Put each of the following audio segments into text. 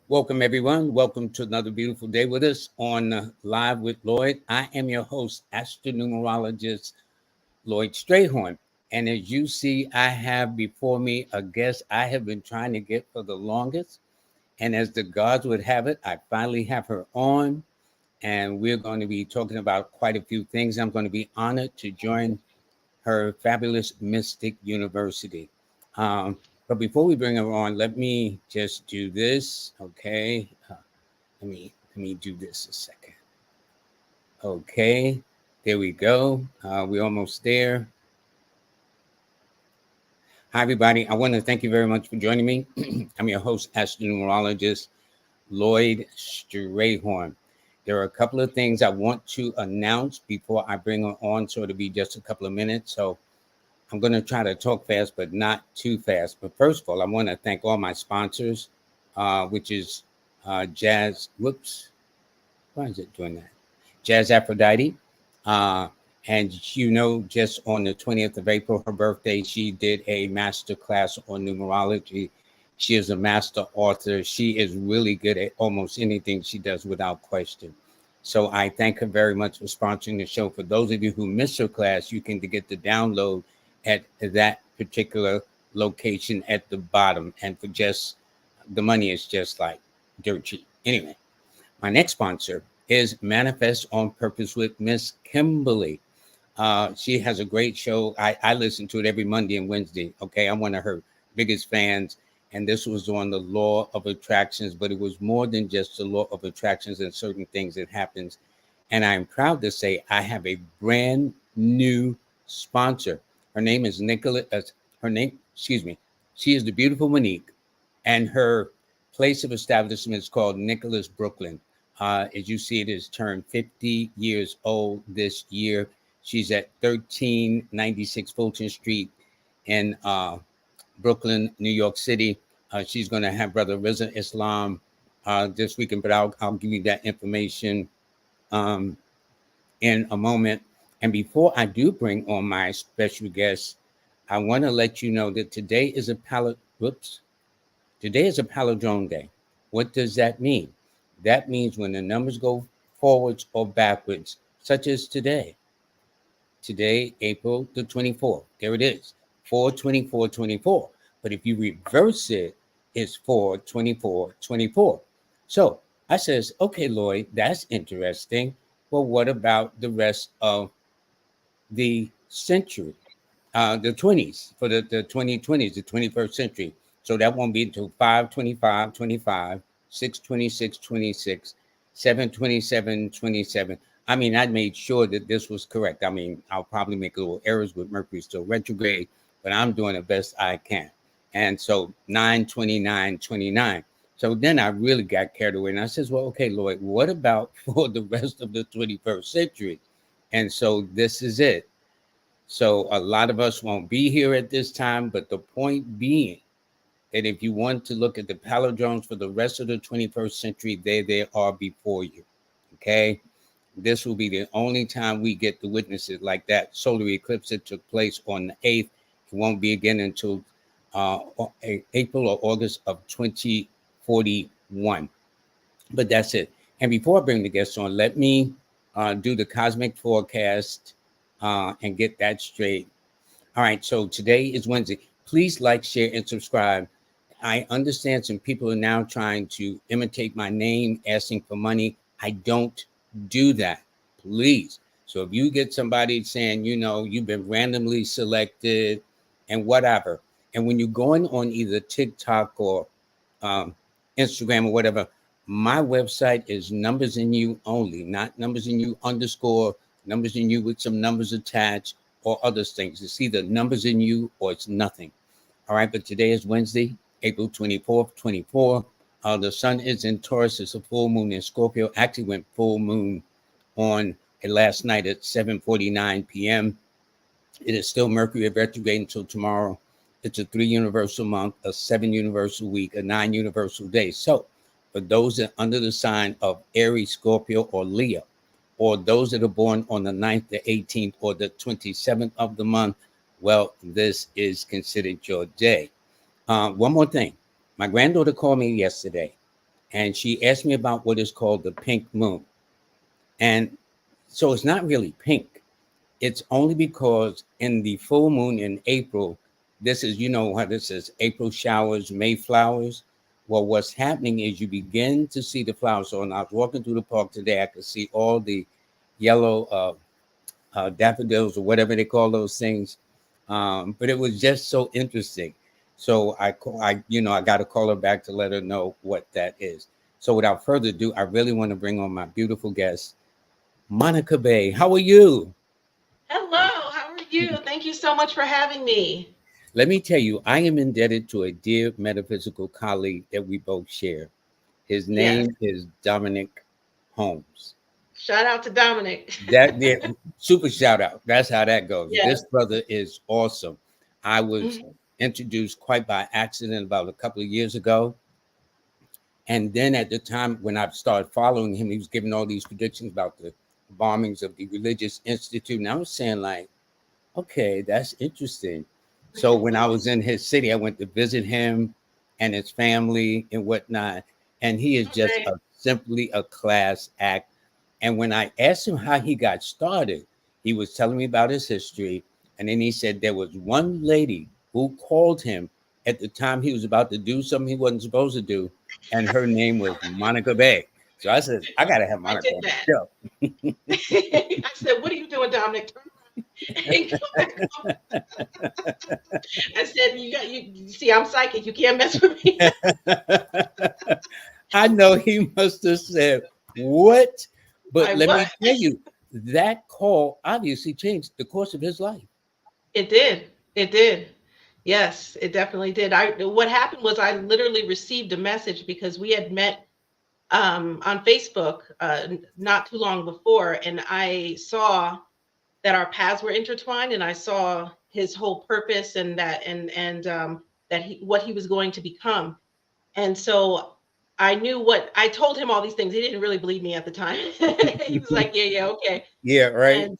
Welcome, everyone. Welcome to another beautiful day with us on Live with Lloyd. I am your host, Numerologist Lloyd Strayhorn. And as you see, I have before me a guest I have been trying to get for the longest. And as the gods would have it, I finally have her on. And we're going to be talking about quite a few things. I'm going to be honored to join her fabulous Mystic University. Um, but before we bring her on, let me just do this. Okay. Let me do this a second. Okay. There we go. We're almost there. Hi, everybody. I want to thank you very much for joining me. I'm your host, Numerologist Lloyd Strayhorn. There are a couple of things I want to announce before I bring her on, so it'll be just a couple of minutes. So I'm going to try to talk fast, but not too fast. But first of all, I want to thank all my sponsors, which is Jazz. Whoops. Why is it doing that? Jazz Aphrodite. Uh, and just on the 20th of April, her birthday, she did a master class on numerology. She is a master author. She is really good at almost anything she does without question. So I thank her very much for sponsoring the show. For those of you who missed her class, you can get the download at that particular location at the bottom. And for just the money is just like dirt cheap. Anyway, my next sponsor is Manifest on Purpose with Miss Kimberly. She has a great show. I listen to it every Monday and Wednesday. Okay, I'm one of her biggest fans. And this was on the law of attractions, but it was more than just the law of attractions and certain things that happens. And I'm proud to say I have a brand new sponsor. Her name is Nicola. She is the beautiful Monique, and her place of establishment is called Nicholas Brooklyn. As you see, it has turned 50 years old this year. She's at 1396 Fulton Street in Brooklyn, New York City. She's going to have Brother Rizza Islam this weekend, but I'll give you that information in a moment. And before I do bring on my special guest, I want to let you know that today is a palindrome day. What does that mean? That means when the numbers go forwards or backwards, such as today, April the 24th, there it is, 4/24/24. But if you reverse it, it's 4/24/24. So I says, okay, Lloyd, that's interesting. Well, what about the rest of the century? The 20s, for the 2020s, the 21st century. So that won't be until 5/25/25, 6/26/26, 7/27/27. I mean, I made sure that this was correct. I mean, I'll probably make little errors with Mercury still retrograde, but I'm doing the best I can. And so 9/29/29. So then I really got carried away. And I says, well, okay, Lloyd, what about for the rest of the 21st century? And so this is it. So a lot of us won't be here at this time, but the point being that if you want to look at the palindromes for the rest of the 21st century, they are before you. Okay. This will be the only time we get to witness it like that solar eclipse that took place on the 8th. It won't be again until April or August of 2041. But that's it. And before I bring the guests on, let me do the cosmic forecast and get that straight. All right. So today is Wednesday. Please like, share, and subscribe. I understand some people are now trying to imitate my name, asking for money. I don't do that, please. So if you get somebody saying, you've been randomly selected and whatever, and when you're going on either TikTok or Instagram or whatever, my website is numbers in you only, not numbers in you underscore, numbers in you with some numbers attached or other things. It's either numbers in you or it's nothing. All right. But today is Wednesday, April 24th, 24. The sun is in Taurus. It's a full moon in Scorpio. Actually went full moon on last night at 7:49 p.m. It is still Mercury retrograde until tomorrow. It's a 3 universal month, a 7 universal week, a 9 universal day. So for those that are under the sign of Aries, Scorpio, or Leo, or those that are born on the 9th, the 18th, or the 27th of the month, well, this is considered your day. One more thing. My granddaughter called me yesterday, and she asked me about what is called the pink moon. And so it's not really pink. It's only because in the full moon in April, this is, you know how this is April showers, May flowers. Well, what's happening is you begin to see the flowers. So when I was walking through the park today, I could see all the yellow daffodils or whatever they call those things. But it was just so interesting. So I got to call her back to let her know what that is. So without further ado, I really want to bring on my beautiful guest, Monica Bay. How are you? Hello, how are you? Thank you so much for having me. Let me tell you, I am indebted to a dear metaphysical colleague that we both share. His Yes, name is Dominic Holmes. shout out to Dominic. That yeah, super shout out. That's how that goes. Yes. This brother is awesome. I was Mhm. introduced quite by accident about a couple of years ago. And then at the time when I started following him, he was giving all these predictions about the bombings of the religious institute. And I was saying, like, okay, that's interesting. So when I was in his city, I went to visit him and his family and whatnot. And he is just Okay. simply a class act. And when I asked him how he got started, he was telling me about his history. And then he said there was one lady who called him at the time he was about to do something he wasn't supposed to do. And her name was Monica Bay. So I said, I got to have I Monica did on that. the I said, "What are you doing, Dominic? Turn around and go back home." I said, you see, I'm psychic. You can't mess with me." show. I know he must have said, what? But I let me what? tell you, that call obviously changed the course of his life. It did. It did. Yes, it definitely did. I What happened was I literally received a message because we had met on Facebook not too long before, and I saw that our paths were intertwined, and I saw his whole purpose and that what he was going to become. And so I knew what I told him all these things. He didn't really believe me at the time. He was like, "Yeah, yeah, okay." Yeah, right.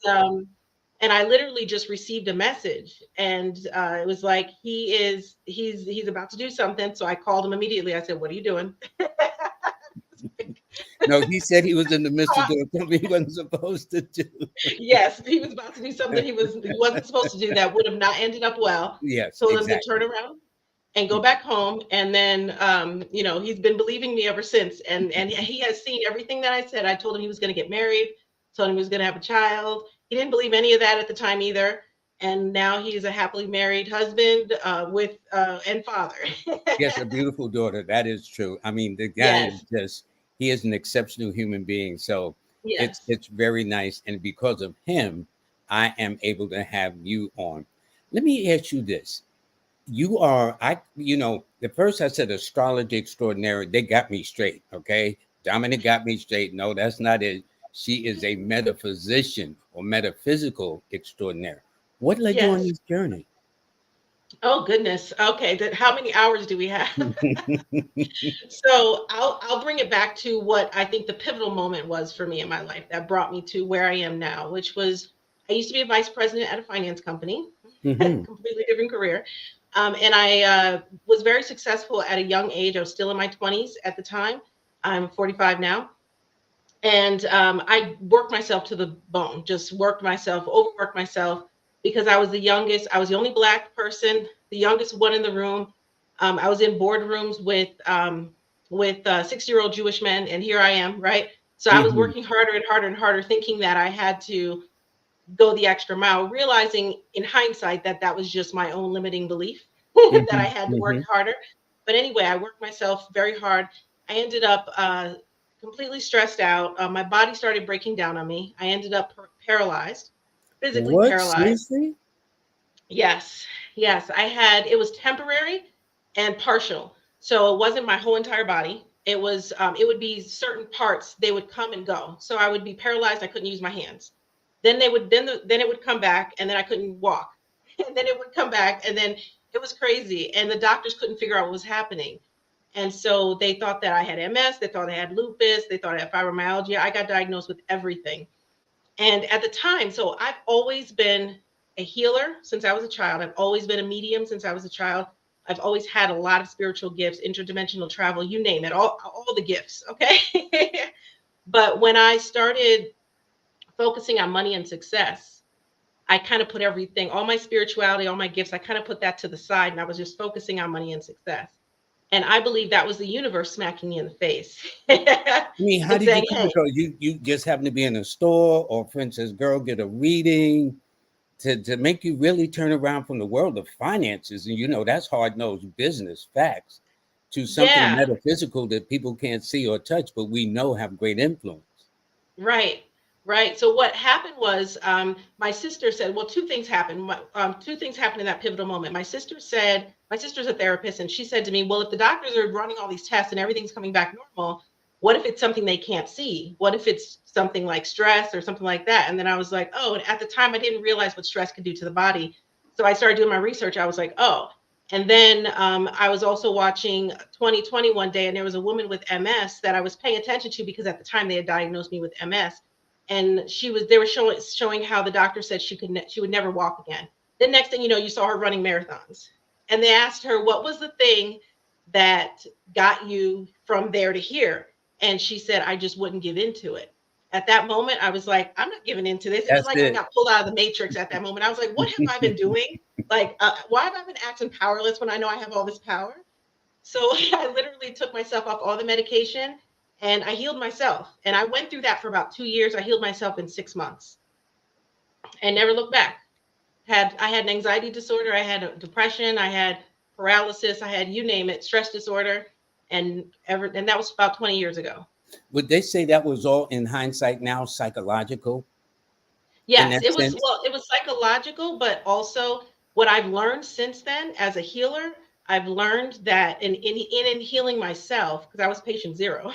And I literally just received a message, and it was like he's about to do something. So I called him immediately. I said, "What are you doing?" No, he said he was in the midst of doing something he wasn't supposed to do. Yes, he was about to do something he wasn't supposed to do that would have not ended up well. Yes, Told him to turn exactly. around and go back home. And then, he's been believing me ever since. And he has seen everything that I said. I told him he was going to get married, told him he was going to have a child. He didn't believe any of that at the time either. And now he's a happily married husband with and father. Yes, a beautiful daughter. That is true. I mean, the guy is Yes, just he is an exceptional human being. So yes, it's very nice. And because of him, I am able to have you on. Let me ask you this. You are the first I said astrology extraordinary, they got me straight. Okay, Dominic got me straight. No, that's not it. She is a metaphysician or metaphysical extraordinary. What led you on yes. this journey? Oh goodness. Okay. How many hours do we have? So I'll bring it back to what I think the pivotal moment was for me in my life that brought me to where I am now, which was I used to be a vice president at a finance company, Hmm. completely different career. And I was very successful at a young age. I was still in my 20s at the time. I'm 45 now. And I worked myself to the bone, just worked myself, overworked myself because I was the youngest. I was the only Black person, the youngest one in the room. I was in boardrooms with 60-year-old Jewish men, and here I am, right? So I was Hmm. working harder and harder and harder, thinking that I had to go the extra mile, realizing in hindsight that that was just my own limiting belief that I Hmm. had to work Hmm. harder. But anyway, I worked myself very hard. I ended up completely stressed out. My body started breaking down on me. I ended up paralyzed, physically What? paralyzed. Seriously? Yes, yes, it was temporary and partial. So it wasn't my whole entire body. It would be certain parts, they would come and go. So I would be paralyzed, I couldn't use my hands. Then it would come back and then I couldn't walk. And then it would come back and then it was crazy. And the doctors couldn't figure out what was happening. And so they thought that I had MS, they thought I had lupus, they thought I had fibromyalgia. I got diagnosed with everything. And at the time, so I've always been a healer since I was a child. I've always been a medium since I was a child. I've always had a lot of spiritual gifts, interdimensional travel, you name it, all the gifts. Okay. But when I started focusing on money and success, I kind of put everything, all my spirituality, all my gifts, I kind of put that to the side and I was just focusing on money and success. And I believe that was the universe smacking me in the face I mean, how and did you saying, come hey, across? You just happen to be in a store, or for instance, girl, get a reading to make you really turn around from the world of finances, and that's hard-nosed business facts to something yeah, metaphysical that people can't see or touch, but we know have great influence. right, right. So what happened was, my sister said, well, two things happened. Two things happened in that pivotal moment. My sister said, my sister's a therapist, and she said to me, well, if the doctors are running all these tests and everything's coming back normal, what if it's something they can't see? What if it's something like stress or something like that? And then I was like, oh, and at the time I didn't realize what stress could do to the body. So I started doing my research. I was like, oh. And then I was also watching 2020 one day, and there was a woman with MS that I was paying attention to because at the time they had diagnosed me with MS. And they were showing how the doctor said she would never walk again. The next thing you know, you saw her running marathons. And they asked her, what was the thing that got you from there to here? And she said, I just wouldn't give into it. At that moment, I was like, I'm not giving into this. It was That's like I it. got pulled out of the matrix at that moment. I was like, what have I been doing? Like, why have I been acting powerless when I know I have all this power? So I literally took myself off all the medication and I healed myself. And I went through that for about 2 years. I healed myself in 6 months and never looked back. I had an anxiety disorder, I had a depression, I had paralysis, I had, you name it, stress disorder, and that was about 20 years ago. Would they say that was all in hindsight now psychological in Yes, that it was, sense? well, it was psychological, but also what I've learned since then as a healer, I've learned that in healing myself, because I was patient zero,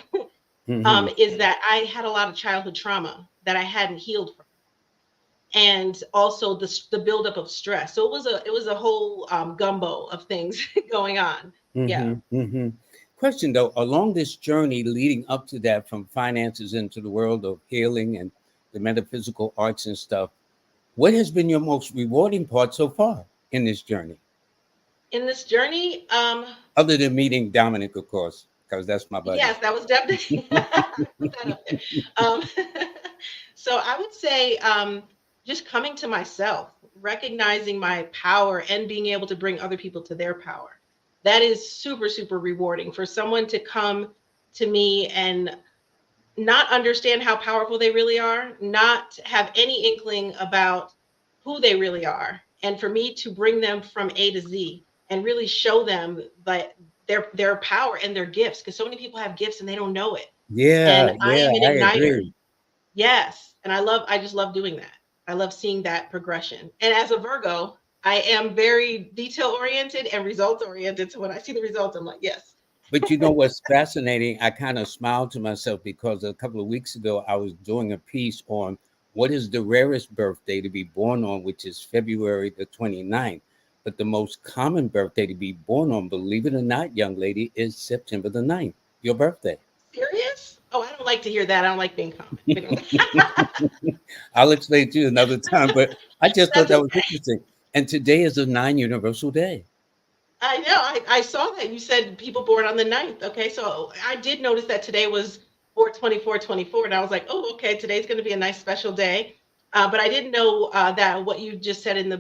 Hmm. is that I had a lot of childhood trauma that I hadn't healed from, and also the buildup of stress. So it was a whole gumbo of things going on. Yeah. Hmm. Hmm. Question though, along this journey leading up to that, from finances into the world of healing and the metaphysical arts and stuff, what has been your most rewarding part so far in this journey? In this journey, Other than meeting Dominic, of course, because that's my buddy. yes, that was definitely put that up there. Um, so I would say just coming to myself, recognizing my power, and being able to bring other people to their power. That is super, super rewarding for someone to come to me and not understand how powerful they really are, not have any inkling about who they really are, and for me to bring them from A to Z and really show them that their power and their gifts, because so many people have gifts and they don't know it. Yeah, And I yeah, am an I igniter. agree. Yes, and I just love doing that. I love seeing that progression. And as a Virgo, I am very detail oriented and results oriented. So when I see the results, I'm like, yes. But you know what's fascinating? I kind of smiled to myself because a couple of weeks ago I was doing a piece on what is the rarest birthday to be born on, which is February the 29th. But the most common birthday to be born on, believe it or not, young lady, is September the 9th, your birthday. Serious? Oh, I don't like to hear that. I don't like being confident. I'll explain to you another time, but I just thought That's that was okay. interesting. And today is a non-universal day. I know. I saw that you said people born on the 9th. Okay. So I did notice that today was 4/24/24. And I was like, oh, okay, today's going to be a nice special day. But I didn't know that what you just said in the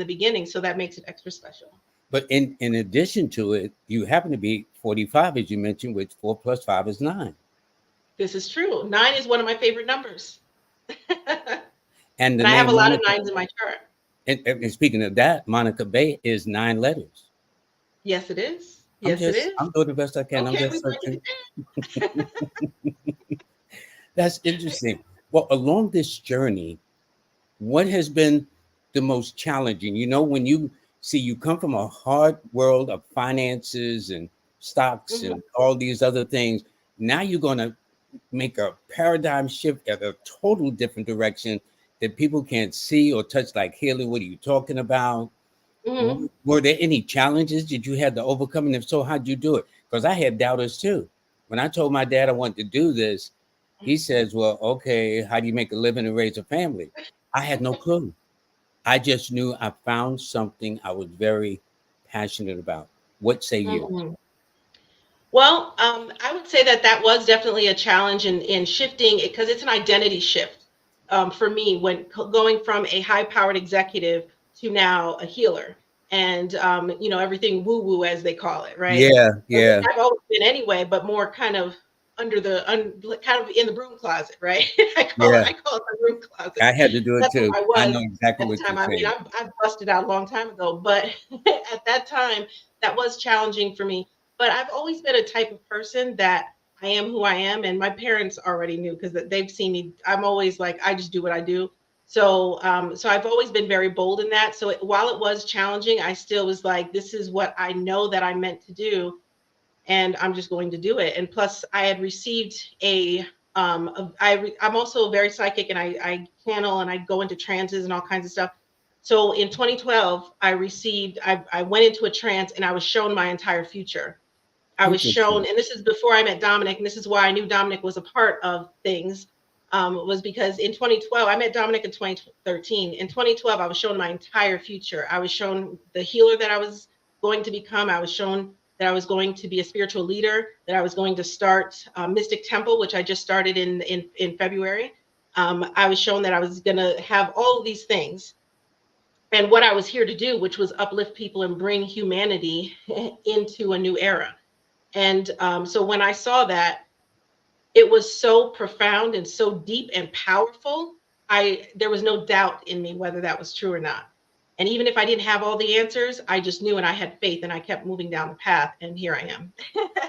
beginning. So that makes it extra special. But in addition to it, you happen to be 45, as you mentioned, which 4 plus 5 is 9. This is true. Nine is one of my favorite numbers. And And the I have a name lot of Monica, nines in my chart. and speaking of that, Monica Bay is 9 letters. Yes, it is. Yes, it is. I'm doing the best I can. I'm Okay, just we breaking searching. it down. That's interesting. Well, along this journey, what has been the most challenging? When you see, you come from a hard world of finances and stocks Mhm. and all these other things. Now you're going to make a paradigm shift at a total different direction that people can't see or touch, like healing. What are you talking about? Mhm. Were there any challenges that you had to overcome? And if so, how'd you do it? Because I had doubters too. When I told my dad I wanted to do this, he says, well, okay, how do you make a living and raise a family? I had no clue. I just knew I found something I was very passionate about. What say you? Mhm. Well, I would say that that was definitely a challenge in shifting it because it's an identity shift for me when going from a high-powered executive to now a healer, and everything woo-woo as they call it, right? Yeah, Which yeah, I've always been anyway, but more kind of under the kind of in the broom closet, right? yeah. I call it the broom closet. I had to do it That's too. who I I was know exactly at the what time. you're I mean, saying. I've busted out a long time ago, but at that time, that was challenging for me. But I've always been a type of person that I am who I am, and my parents already knew because they've seen me. I'm always like, I just do what I do. So I've always been very bold in that. So while it was challenging, I still was like, this is what I know that I'm meant to do, and I'm just going to do it. And plus, I had received I'm also very psychic, and I channel and I go into trances and all kinds of stuff. So in 2012, I went into a trance and I was shown my entire future. I was Interesting. shown, and this is before I met Dominic, and this is why I knew Dominic was a part of things. Was because in 2012, I met Dominic in 2013. In 2012, I was shown my entire future. I was shown the healer that I was going to become. I was shown that I was going to be a spiritual leader, that I was going to start Mystic Temple, which I just started in February. I was shown that I was going to have all of these things and what I was here to do, which was uplift people and bring humanity into a new era. And so when I saw that, it was so profound and so deep and powerful. There was no doubt in me whether that was true or not. And even if I didn't have all the answers, I just knew and I had faith and I kept moving down the path. And here I am.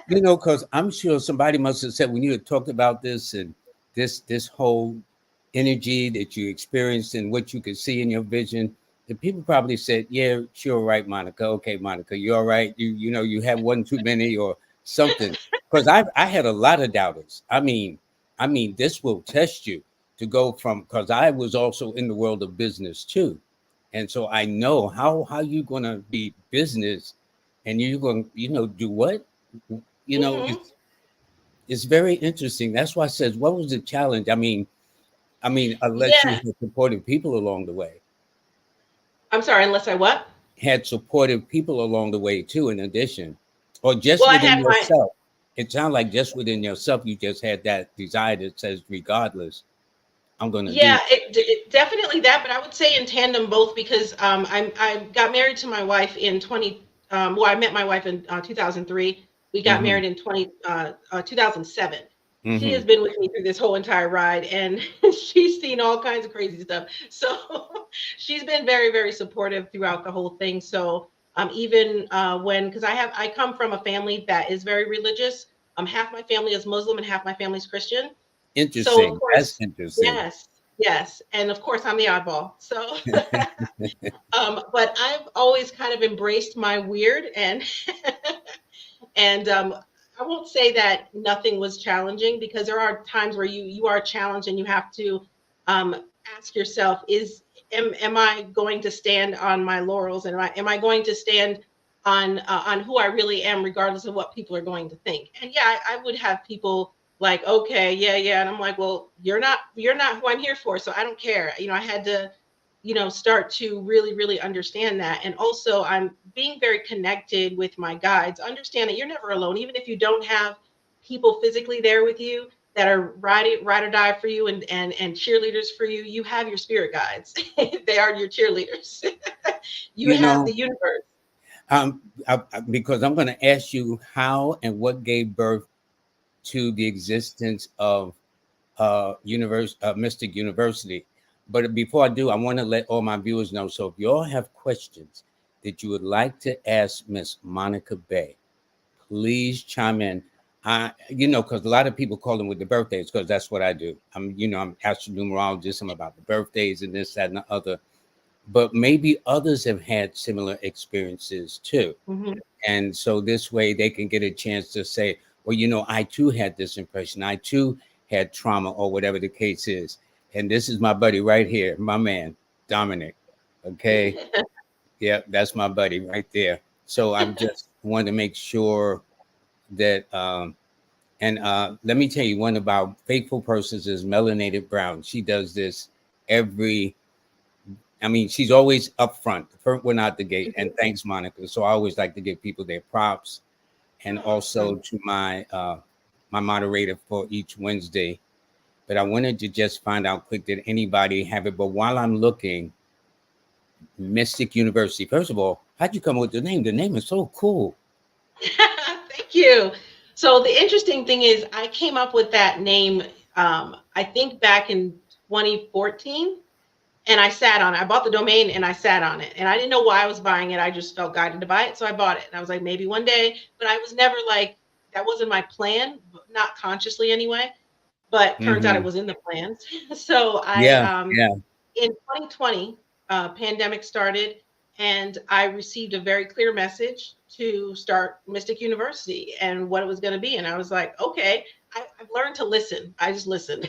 Because I'm sure somebody must have said when you had talked about this and this whole energy that you experienced and what you could see in your vision, the people probably said, "Yeah, sure, right, Monica. Okay, Monica, you're all right. You have one too many or something." Because I had a lot of doubters. I mean, this will test you to go from because I was also in the world of business too, and so I know how you gonna be business and you're going to do what Hmm. it's very interesting. That's why I says, what was the challenge? I mean, unless you Yeah. had supportive people along the way, I'm sorry, unless I what? had supportive people along the way too, in addition, or just Well, I within had my, yourself. It sounds like just within yourself, you just had that desire that says, regardless, I'm going to do yeah, it definitely that, but I would say in tandem both because I got married to my wife in 20 well, I met my wife in 2003. We it. got married in 2007. She Hmm. has been with me through this whole entire ride, and she's seen all kinds of crazy stuff. So she's been very, very supportive throughout the whole thing. So even when because I come from a family that is very religious. Half my family is Muslim and half my family is Christian. So of Interesting. That's course, interesting. yes, yes, and of course I'm the oddball. So, but I've always kind of embraced my weird, and and I won't say that nothing was challenging because there are times where you are challenged and you have to um, ask yourself, am I going to stand on my laurels, and am I going to stand on who I really am, regardless of what people are going to think? And yeah, I would have people like, okay, yeah, yeah, and I'm like, well, you're not who I'm here for, so I don't care. I had to start to really, really understand that. And also, I'm being very connected with my guides. Understand that you're never alone, even if you don't have people physically there with you that are ride or die for you and cheerleaders for you. You have your spirit guides. They are your cheerleaders. You you have know the universe. because I'm going to ask you how and what gave birth to the existence of Mystic University. But before I do, I want to let all my viewers know. So if you all have questions that you would like to ask Miss Monica Bay, please chime in. Because a lot of people call them with the birthdays, because that's what I do. I'm astral numerologist. I'm about the birthdays and this, that, and the other. But maybe others have had similar experiences too. Mhm. And so this way they can get a chance to say, well, I too had this impression. I too had trauma or whatever the case is. And this is my buddy right here, my man, Dominic. Okay. Yeah, that's my buddy right there. So I'm just wanting to make sure that, and let me tell you one about faithful persons is Melanated Brown. She does this every I mean, she's always up front, the first one out the gate. And thanks, Monica. So I always like to give people their props, and also Awesome. to my moderator for each Wednesday. But I wanted to just find out quick, did anybody have it? But while I'm looking, Mystic University. First of all, how'd you come up with the name? The name is so cool. Thank you. So the interesting thing is, I came up with that name, I think back in 2014, and I sat on it. I bought the domain and I sat on it, and I didn't know why I was buying it. I just felt guided to buy it, so I bought it. And I was like, maybe one day, but I was never like, that wasn't my plan, not consciously anyway. But turns out it Hmm. was in the plans. So Yeah, yeah, in 2020, pandemic started, and I received a very clear message to start Mystic University and what it was going to be. And I was like, okay, I've learned to listen. I just listen.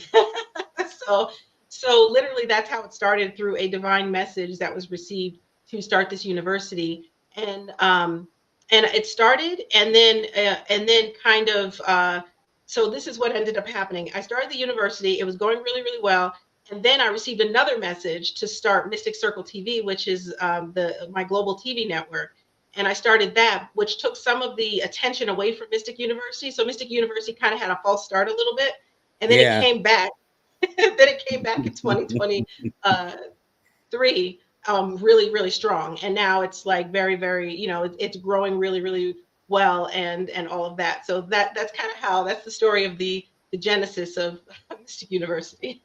so, so literally, that's how it started, through a divine message that was received to start this university. And it started, and then kind of. So this is what ended up happening. I started the university. It was going really, really well. And then I received another message to start Mystic Circle TV, which is my global TV network. And I started that, which took some of the attention away from Mystic University. So Mystic University kind of had a false start a little bit, and then it yeah. came back. Then it came back in 2023, really, really strong. And now it's like very, very, it's growing really, really well, and all of that. So that's kind of how, that's the story of the genesis of Mystic University.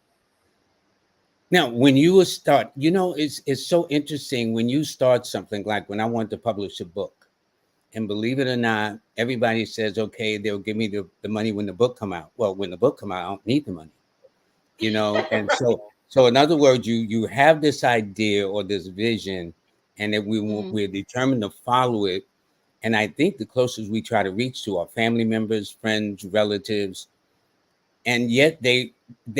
Now, when you will start, it's so interesting when you start something like when I wanted to publish a book. And believe it or not, everybody says, okay, they'll give me the money when the book come out. Well, when the book come out, I don't need the money, And Right. so in other words, you have this idea or this vision, and that Mhm. we're determined to follow it. And I think the closest we try to reach to our family members, friends, relatives, and yet they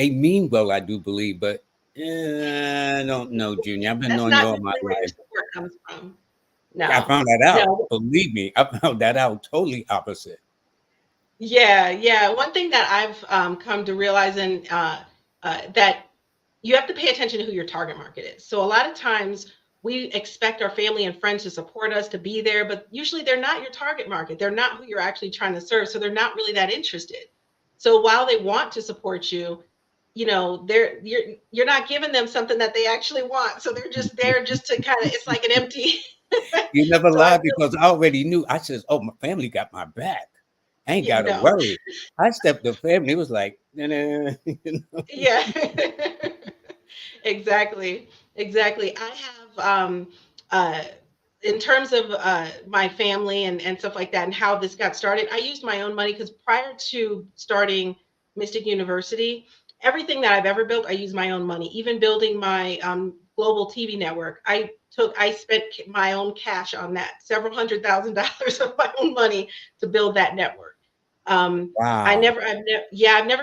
mean well, I do believe, but I don't know, Junior. I've been That's knowing you not all my usually where your life. support comes from. I No, found that out. no. Believe me, I found that out totally opposite. Yeah, yeah. One thing that I've come to realize, and that you have to pay attention to who your target market is. So a lot of times we expect our family and friends to support us, to be there, but usually they're not your target market. They're not who you're actually trying to serve. So they're not really that interested. So while they want to support you, you're not giving them something that they actually want. So they're just there just to kind of, it's like an empty. You never So I lied feel, because I already knew. I says, "Oh, my family got my back. I ain't got to no, worry." I stepped the family. It was like, nah, nah, you know? yeah. Exactly. Exactly. I have uh in terms of my family and stuff like that, and how this got started, I used my own money, because prior to starting Mystic University, everything that I've ever built, I use my own money. Even building my global TV network, I spent my own cash on that, several $100,000 of my own money to build that network. Um, Wow. I've never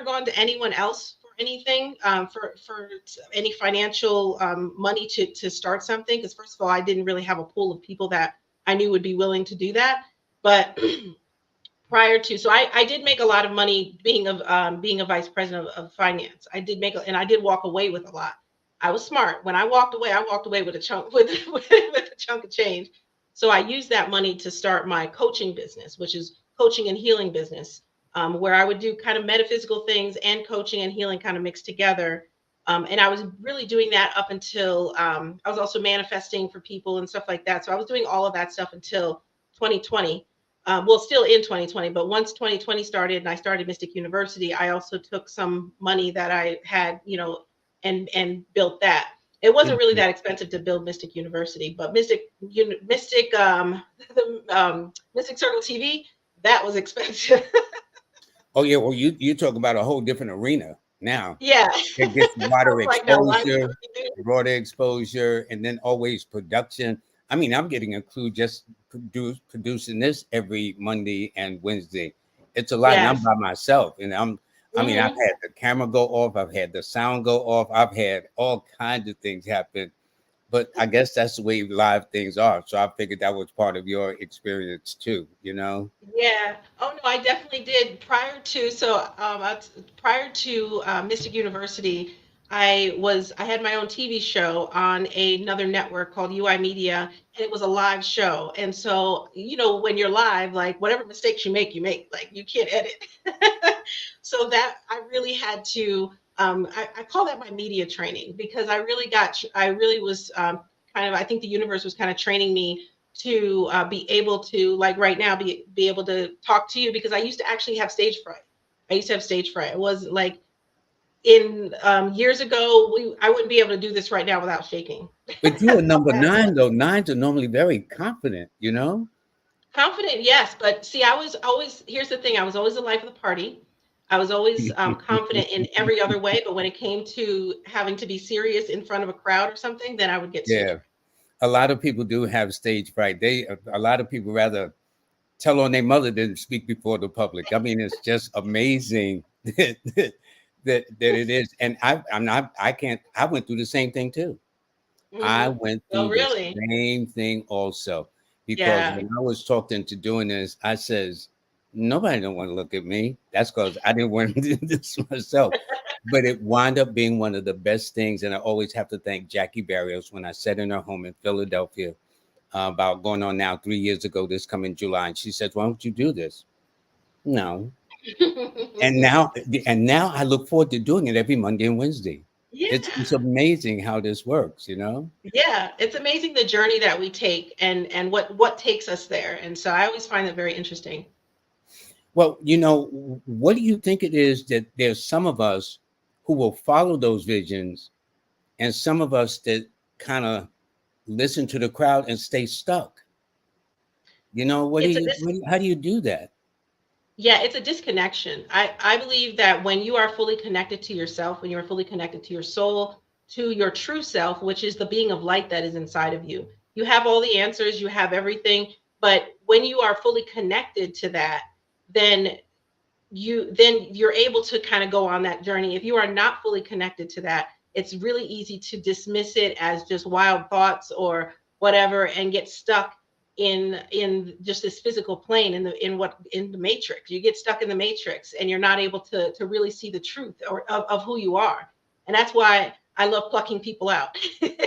gone to anyone else for anything, for any financial money to start something. Because first of all, I didn't really have a pool of people that I knew would be willing to do that. But prior to, so I did make a lot of money being a vice president of finance. I did and I did walk away with a lot. I was smart. When I walked away with a chunk with a chunk of change. So I used that money to start my coaching business, which is coaching and healing business, where I would do kind of metaphysical things and coaching and healing kind of mixed together. And I was really doing that up until I was also manifesting for people and stuff like that. So I was doing all of that stuff until 2020. Well, still in 2020, but once 2020 started and I started Mystic University, I also took some money that I had, and built that. It wasn't really Mhm. that expensive to build Mystic University, but Mystic, the Mystic Circle TV, that was expensive. Oh yeah. Well, you talk about a whole different arena now. Yeah, It gets I wider was like, now why did exposure, we do? broader exposure, and then always production. I mean, I'm getting a clue just producing this every Monday and Wednesday. It's a lot, and I'm Yes. by myself. And I mean, I've Hmm. had the camera go off, I've had the sound go off, I've had all kinds of things happen. But I guess that's the way live things are. So I figured that was part of your experience too. Yeah. Oh no, I definitely did prior to, prior to Mystic University. I had my own TV show on another network called UI Media, and it was a live show. And so, when you're live, like whatever mistakes you make, like you can't edit. So that I really had to, I call that my media training, because I really was kind of, I think the universe was kind of training me to be able to, like right now, be able to talk to you, because I used to actually have stage fright. I used to have stage fright. It was like, in years ago, I wouldn't be able to do this right now without shaking. But you are number nine, though. Nines are normally very confident, you know? Confident, yes, but see, I was always, here's the thing, I was always the life of the party. I was always confident in every other way, but when it came to having to be serious in front of a crowd or something, then I would get stage Yeah. A lot of people do have stage fright. A lot of people rather tell on their mother than speak before the public. I mean, it's just amazing that it is. And I can't, I went through the same thing too. fright. I went Oh, through the really? same thing also, because Yeah. when I was talked into doing this, I says, nobody don't want to look at me. That's because I didn't want to do this myself. But it wound up being one of the best things. And I always have to thank Jackie Barrios when I sat in her home in Philadelphia about going on now 3 years ago, this coming July. And she says, why don't you do this? No. And now I look forward to doing it every Monday and Wednesday. It's Yeah. amazing how this works, you know? Yeah, it's amazing the journey that we take, and what takes us there. And so I always find that very interesting. Well, what do you think it is that there's some of us who will follow those visions and some of us that kind of listen to the crowd and stay stuck? It's a How do you do that? Yeah, it's a disconnection. I believe that when you are fully connected to yourself, when you are fully connected to your soul, to your true self, which is the being of light that is inside of you, you have all the answers, you have everything. But when you are fully connected to that, then you're able to kind of go on that journey. If you are not fully connected to that, it's really easy to dismiss it as just wild thoughts or whatever, and get stuck in just this physical plane, in the matrix. You get stuck in the matrix, and you're not able to really see the truth of who you are. And that's why I love plucking people out. Plucking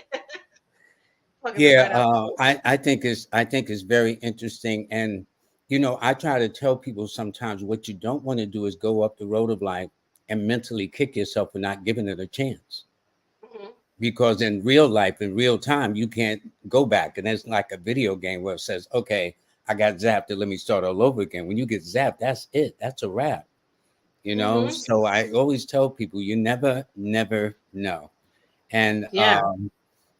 them Yeah, right out. I think it's very interesting, and I try to tell people sometimes what you don't want to do is go up the road of life and mentally kick yourself for not giving it a chance. Mhm. Because in real life, in real time, you can't go back. And it's like a video game where it says, okay, I got zapped and let me start all over again. When you get zapped, that's it. That's a wrap. Mhm. So I always tell people you never know. And Yeah.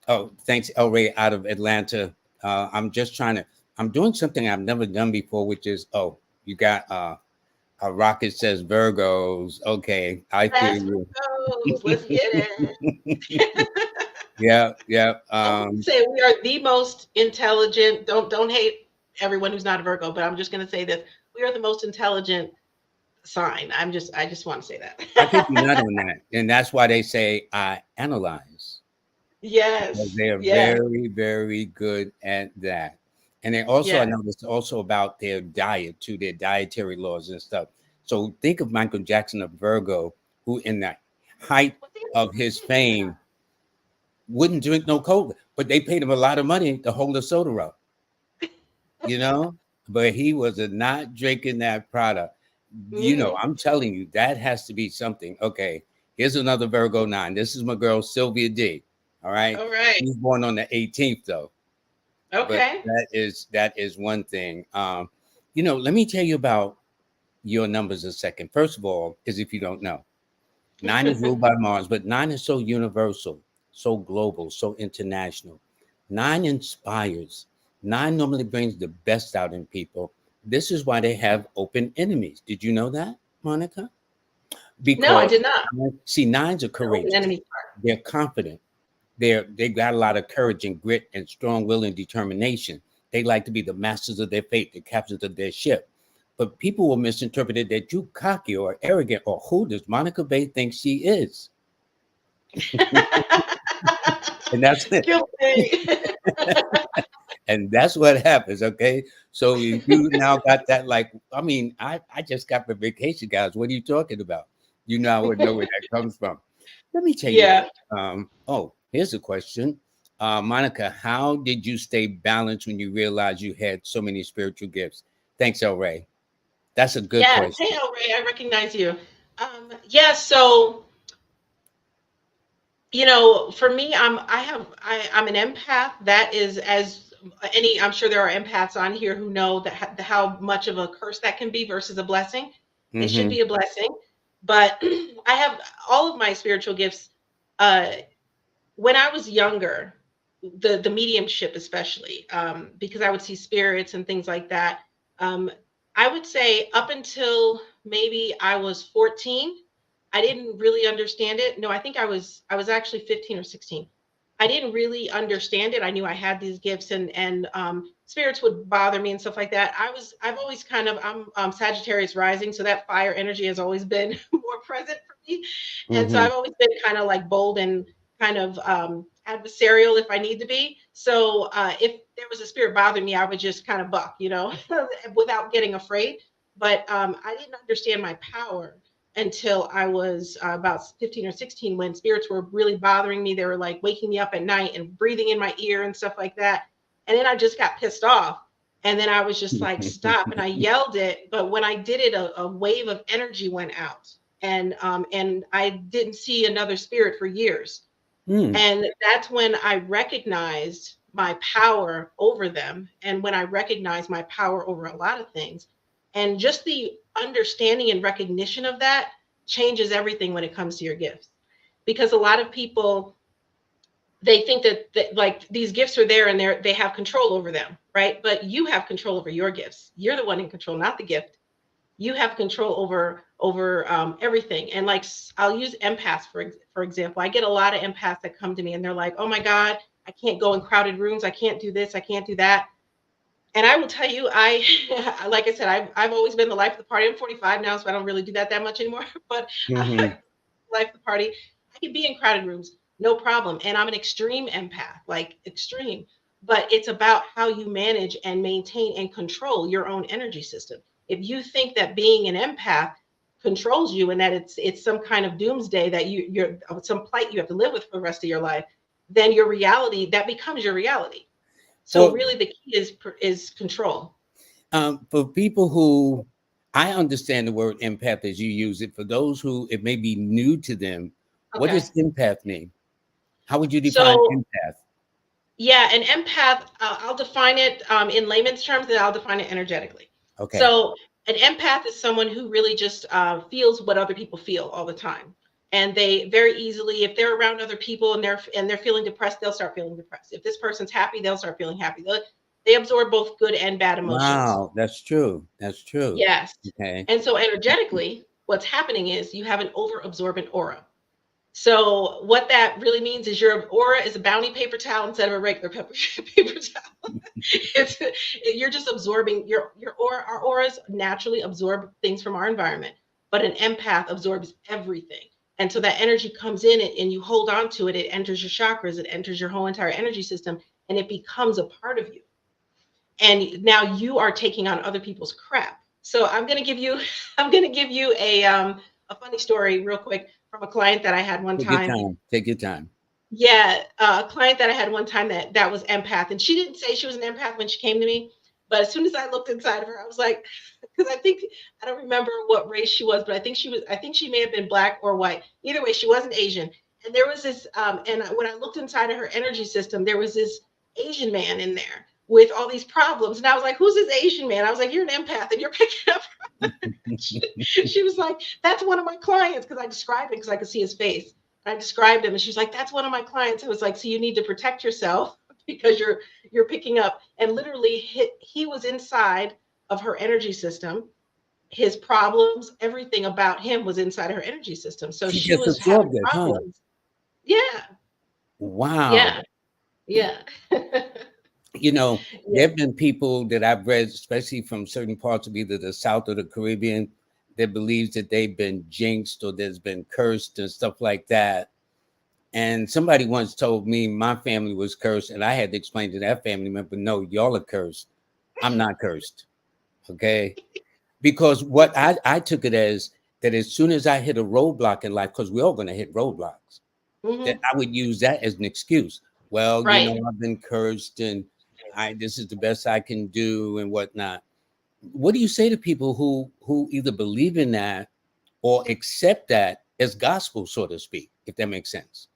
oh, thanks, El Ray out of Atlanta. I'm just I'm doing something I've never done before, which is, oh, you got a rocket says Virgos. Okay, I That's feel what goes. Let's get it. you. Yeah, yeah. I'm going to say we are the most intelligent. Don't hate everyone who's not a Virgo, but I'm just going to say this: we are the most intelligent sign. I just want to say I think that. you're not on that. And that's why they say I analyze, because Yes, they are yes, very, very good at that. And they also, I yes. noticed also about their diet too, their dietary laws and stuff. So think of Michael Jackson of Virgo, who in the height Well, see, of his fame wouldn't drink no cola, but they paid him a lot of money to hold a soda up, you know? But he was not drinking that product. mhm. I'm telling you, that has to be something. Okay, here's another Virgo 9. This is my girl Sylvia D. All right. All right. She's born on the 18th though. But Okay. that is one thing. Let me tell you about your numbers a second. First of all, is if you don't know, 9 is ruled by Mars, but 9 is so universal, so global, so international. 9 inspires. 9 normally brings the best out in people. This is why they have open enemies. Did you know that, Monica? No, I Because did not. see, nines are The open courageous. enemy part. They're confident. They got a lot of courage and grit and strong will and determination. They like to be the masters of their fate, the captains of their ship. But people will misinterpret it that you cocky or arrogant, or who does Monica Bay think she is? And that's it. Guilty. And that's what happens. Okay. So you now got that, like, I mean, I just got the vacation, guys. What are you talking about? I would know where that comes from. Let me tell you Yeah. this. Oh, here's a question. Monica, how did you stay balanced when you realized you had so many spiritual gifts? Thanks, El Ray. That's a good Yeah. Hey, question. El Ray, I recognize you. Yeah. So, for me, I'm an empath. That is, as any, I'm sure there are empaths on here who know that how much of a curse that can be versus a blessing. It should Mm-hmm. be a blessing, but I have all of my spiritual gifts. Uh, when I was younger, the mediumship especially, because I would see spirits and things like that. Um, I would say up until maybe I was 14, I didn't really understand it. No, I was actually 15 or 16. I didn't really understand it. I knew I had these gifts, and spirits would bother me and stuff like that. I've always kind of I'm Sagittarius rising, so that fire energy has always been more present for me, and so Mm-hmm. I've always been kind of like bold and kind of adversarial if I need to be. So if there was a spirit bothering me, I would just kind of buck, without getting afraid. But I didn't understand my power until I was about 15 or 16 when spirits were really bothering me. They were like waking me up at night and breathing in my ear and stuff like that. And then I just got pissed off. And then I was just like, stop. And I yelled it. But when I did it, a wave of energy went out. And I didn't see another spirit for years. Mm. And that's when I recognized my power over them. And when I recognized my power over a lot of things. And just the understanding and recognition of that changes everything when it comes to your gifts. Because a lot of people, they think that like these gifts are there and they have control over them, right? But you have control over your gifts. You're the one in control, not the gift. You have control over everything. And like I'll use empaths for example. I get a lot of empaths that come to me and they're like, oh my god, I can't go in crowded rooms, I can't do this, I can't do that. And I will tell you, I like I said, I've always been the life of the party. I'm 45 now, so I don't really do that much anymore. But Mm-hmm. I life of the party, I can be in crowded rooms, no problem. And I'm an extreme empath, like extreme. But it's about how you manage and maintain and control your own energy system. If you think that being an empath controls you and that it's some kind of doomsday that you're some plight you have to live with for the rest of your life, then your reality that becomes your reality. So For really, the key is control. for people who I understand the word empath as you use it. For those who it may be new to them, what Okay. does empath mean? How would you define So empath? yeah, an empath, I'll define it in layman's terms, and I'll define it energetically. Okay. So, an empath is someone who really just feels what other people feel all the time, and they very easily, if they're around other people and they're feeling depressed, they'll start feeling depressed. If this person's happy, they'll start feeling happy. They absorb both good and bad emotions. Wow, that's true. That's true. Yes, Okay. and so energetically, what's happening is you have an over absorbent aura. So what that really means is your aura is a bounty paper towel instead of a regular paper towel. It's you're just absorbing your aura. Our auras naturally absorb things from our environment, but an empath absorbs everything. And so that energy comes in it and you hold on to it. It enters your chakras, it enters your whole entire energy system, and it becomes a part of you. And now you are taking on other people's crap. So I'm gonna give you I'm gonna give you a funny story real quick from a client that I had one Take your time. time. Take your time. Yeah, a client that I had one time that was empath, and she didn't say she was an empath when she came to me, but as soon as I looked inside of her, I was like, because I don't remember what race she was, but I think she may have been black or white. Either way, she wasn't Asian. And there was this, and when I looked inside of her energy system, there was this Asian man in there with all these problems, and I was like, "Who's this Asian man?" I was like, "You're an empath, and you're picking up." She was like, "That's one of my clients," because I described it because I could see his face. I described him, and she's like, "That's one of my clients." I was like, "So you need to protect yourself because you're picking up." And literally, he was inside of her energy system. His problems, everything about him was inside her energy system. So She she just was having absorbed it, huh? problems. Yeah, Wow. yeah, yeah, You know, yeah. there have been people that I've read, especially from certain parts of either the South or the Caribbean, that believes that they've been jinxed or there's been cursed and stuff like that. And somebody once told me my family was cursed, and I had to explain to that family member, no, y'all are cursed. I'm not cursed. Okay. Because what I took it as that as soon as I hit a roadblock in life, because we're all going to hit roadblocks, that Hmm. I would use that as an excuse. Well, Right. I've been cursed and this is the best I can do and whatnot. What do you say to people who either believe in that or accept that as gospel, so to speak, if that makes sense?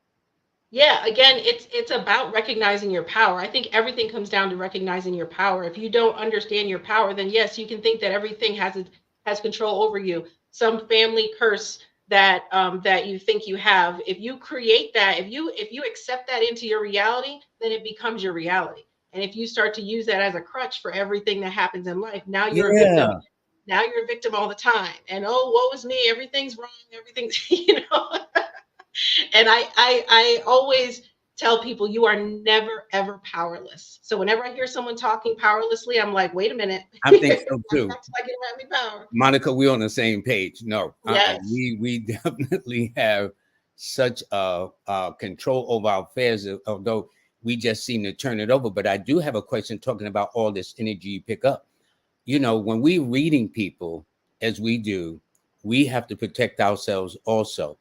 Yeah, again, it's about recognizing your power. I think everything comes down to recognizing your power. If you don't understand your power, then yes, you can think that everything has control over you. Some family curse that you think you have. If you create that, if you accept that into your reality, then it becomes your reality. And if you start to use that as a crutch for everything that happens in life, now you're a victim. Yeah. Now you're a victim all the time. And oh, woe is me, everything's wrong, everything's, you know. And I always tell people you are never ever powerless. So whenever I hear someone talking powerlessly, I'm like, wait a minute. I think so too. That's like around me power. Monica, we're on the same page. No, Yes. we definitely have such control over our affairs, although we just seem to turn it over. But I do have a question talking about all this energy you pick up. When we're reading people, as we do, we have to protect ourselves also.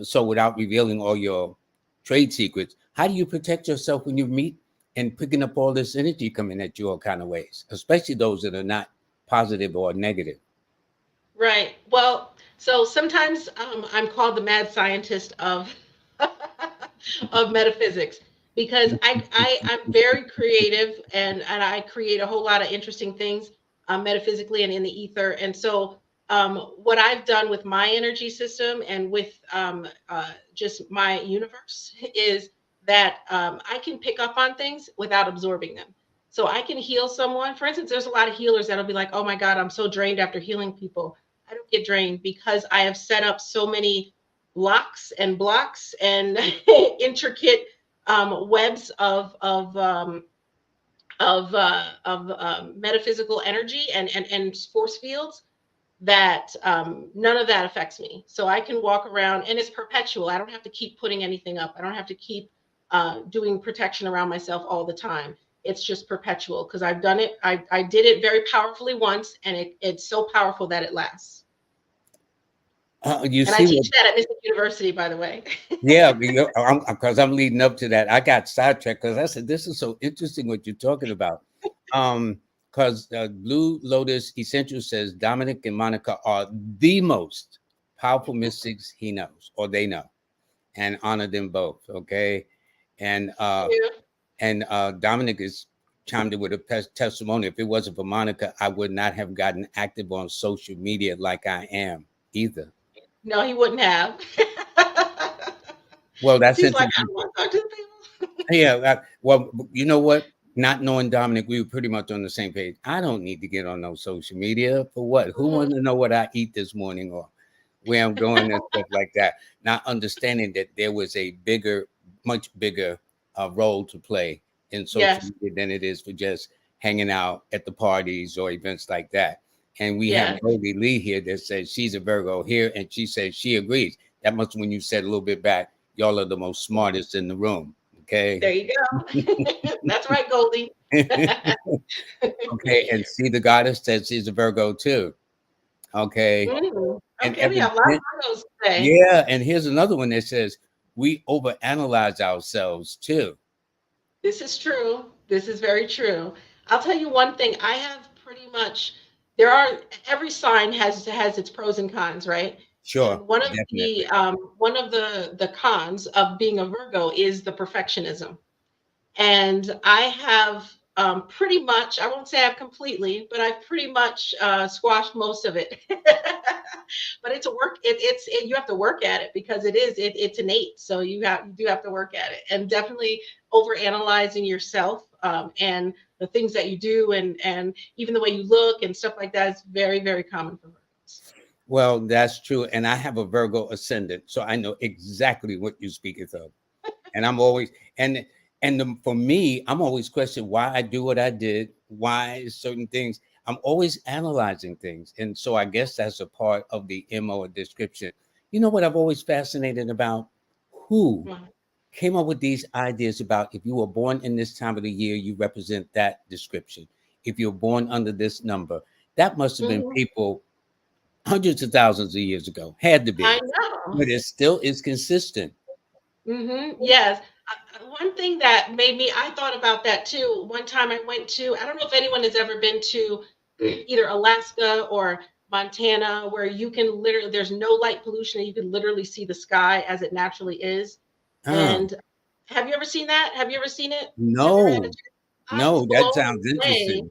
So without revealing all your trade secrets, how do you protect yourself when you meet and picking up all this energy coming at you all kind of ways, especially those that are not positive or negative? Right. Well, so sometimes I'm called the mad scientist of of metaphysics because I'm very creative and I create a whole lot of interesting things metaphysically and in the ether. And so what I've done with my energy system and with just my universe is that I can pick up on things without absorbing them. So I can heal someone. For instance, there's a lot of healers that'll be like, "Oh my God, I'm so drained after healing people." I don't get drained because I have set up so many locks and blocks and intricate webs of metaphysical energy and force fields that none of that affects me. So I can walk around and it's perpetual. I don't have to keep putting anything up. I don't have to keep doing protection around myself all the time. It's just perpetual because I've done it. I did it very powerfully once, and it's so powerful that it lasts. You And I see what? teach that at Mystic University, by the way. Yeah, because I'm leading up to that. I got sidetracked because I said this is so interesting what you're talking about. Because Blue Lotus Essential says Dominic and Monica are the most powerful mystics he knows or they know, and honor them both. Okay, and Yeah. Dominic is chimed in with a testimony. If it wasn't for Monica, I would not have gotten active on social media like I am either. No, he wouldn't have. Well, Because that's he's like, I interesting. don't want to talk to the people. Yeah. Well, you know what? Not knowing Dominic, we were pretty much on the same page. I don't need to get on no social media for what? Who Mhm. wants to know what I eat this morning or where I'm going and stuff like that? Not understanding that there was a bigger, much bigger role to play in social Yes, media than it is for just hanging out at the parties or events like that. And we have yes. Goldie Lee here that says she's a Virgo here, and she says she agrees. That must when you said a little bit back, y'all are the most smartest in the room. Okay. There you go. That's right, Goldie. Okay, and see the goddess says she's a Virgo too. Okay, Mm. and Okay, we have a lot of photos today. yeah, and here's another one that says we overanalyze ourselves too. This is true. This is very true. I'll tell you one thing. I have pretty much there are every sign has its pros and cons, right? Sure, And one of definitely. the cons of being a Virgo is the perfectionism. And I have pretty much, I won't say I've completely, but I've pretty much squashed most of it. But it's a work. You have to work at it because it's innate. So you do have to work at it, and definitely over analyzing yourself and the things that you do, and even the way you look and stuff like that is very very common for Virgos. Well, that's true, and I have a Virgo ascendant, so I know exactly what you speak of. And I'm always for me, I'm always questioning why I do what I did, why certain things. I'm always analyzing things, and so I guess that's a part of the MO or description. You know what I've always fascinated about? Who Mhm. came up with these ideas about if you were born in this time of the year, you represent that description. If you're born under this number, that must have been Mhm. people hundreds of thousands of years ago. Had to I be, know. but it still is consistent. Yes. One thing that made me, I thought about that too. One time I went to, I don't know if anyone has ever been to either Alaska or Montana, where you can literally, there's no light pollution and you can literally see the sky as it naturally is. Ah, And have you ever seen that? Have you ever seen it? Ever had a no, chance? I was no, that blown sounds away. interesting.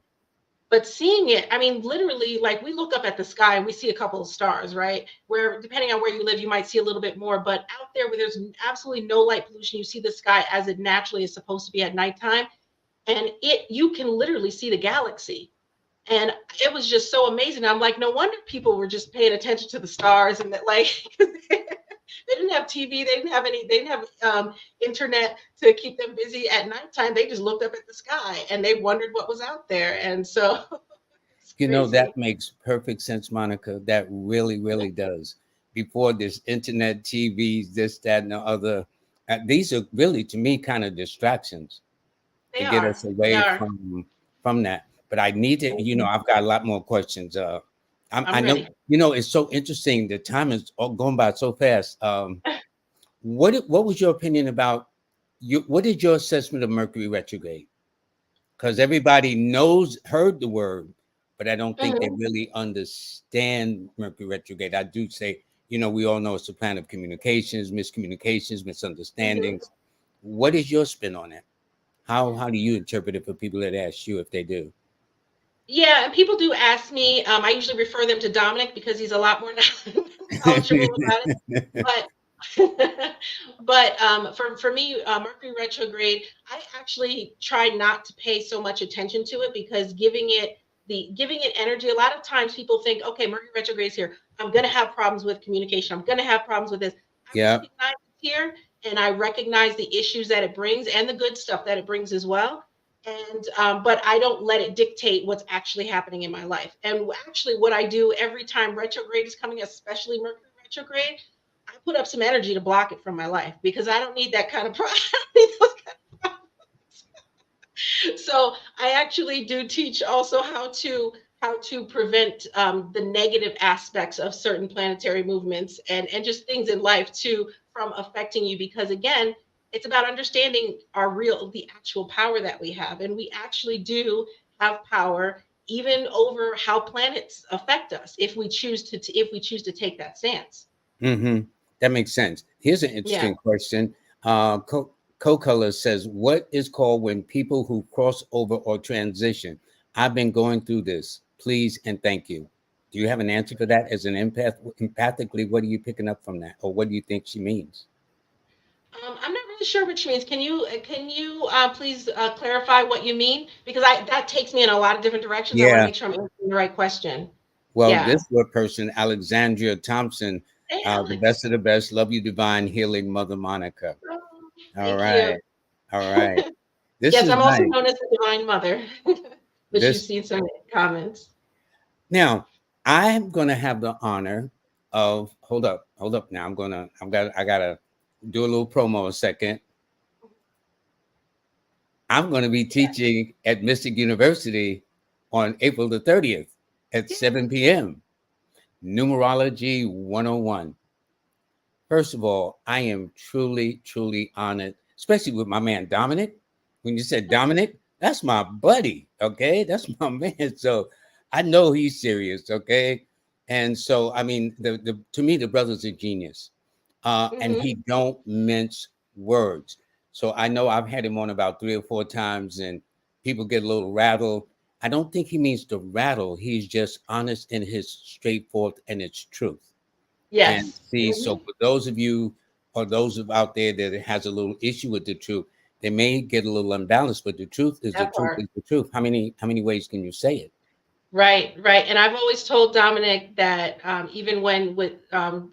But seeing it, I mean, literally, like we look up at the sky and we see a couple of stars, right? Where depending on where you live, you might see a little bit more. But out there where there's absolutely no light pollution, you see the sky as it naturally is supposed to be at nighttime. And it you can literally see the galaxy. And it was just so amazing. I'm like, no wonder people were just paying attention to the stars and that like they didn't have TV, they didn't have internet to keep them busy at nighttime. They just looked up at the sky and they wondered what was out there. And so it's You know, crazy. that makes perfect sense, Monica. That really, really does. Before this internet, TVs, this, that, and the other, these are really, to me, kind of distractions to They get are. us They away are. from that. But I need to, Mhm. I've got a lot more questions. I I'm know, ready. it's so interesting. The time is all going by so fast. What was your opinion about you? What is your assessment of Mercury retrograde? Because everybody heard the word, but I don't think they Mhm. really understand Mercury retrograde. I do say, we all know it's a planet of communications, miscommunications, Mhm. misunderstandings. What is your spin on it? How do you interpret it for people that ask you if they do? Yeah, and people do ask me. I usually refer them to Dominic because he's a lot more knowledgeable about it. But for me, Mercury retrograde, I actually try not to pay so much attention to it because giving it energy. A lot of times people think, okay, Mercury retrograde is here. I'm gonna have problems with communication. I'm gonna have problems with this. I Yeah. recognize it's here, and I recognize the issues that it brings and the good stuff that it brings as well. And but I don't let it dictate what's actually happening in my life. And actually, what I do every time retrograde is coming, especially Mercury retrograde, I put up some energy to block it from my life because I don't need that kind of so I actually do teach also how to prevent the negative aspects of certain planetary movements and just things in life too from affecting you because again it's about understanding the actual power that we have and we actually do have power even over how planets affect us if we choose to take that stance. Hmm. That makes sense. Here's an Yeah. interesting question. Co-color says, what is called when people who cross over or transition? I've been going through this. Please and thank you. Do you have an answer for that as an empath? Empathically, what are you picking up from that? Or what do you think she means? I'm not really sure what you mean. Can you please clarify what you mean? Because I that takes me in a lot of different directions. I want to Yeah. make sure I'm answering the right question. Well, Yeah. this word person, Alexandria Thompson, Hey, the Alex. best of the best. Love you, divine healing Mother Monica. Oh, All thank you. right. All right. This Yes, is I'm also nice. known as the Divine Mother, which you've This seen some comments. Now, I'm gonna have the honor of hold up. Now I gotta do a little promo a second. I'm gonna be teaching at Mystic University on April the 30th at Yeah. 7 p.m. Numerology 101. First of all, I am truly, truly honored, especially with my man Dominic. When you said Dominic, that's my buddy. Okay, that's my man. So I know he's serious. Okay, and so I mean, the to me, the brother's a genius, and Hmm. he don't mince words. So I know I've had him on about 3 or 4 times, and people get a little rattled. I don't think he means to rattle. He's just honest in his straightforward and it's truth. And Yes. see, so Hmm. for those of you or those of out there that has a little issue with the truth, they may get a little unbalanced, but the truth is the That truth part. is the truth. How many ways can you say it? Right, right. And I've always told Dominic that even when with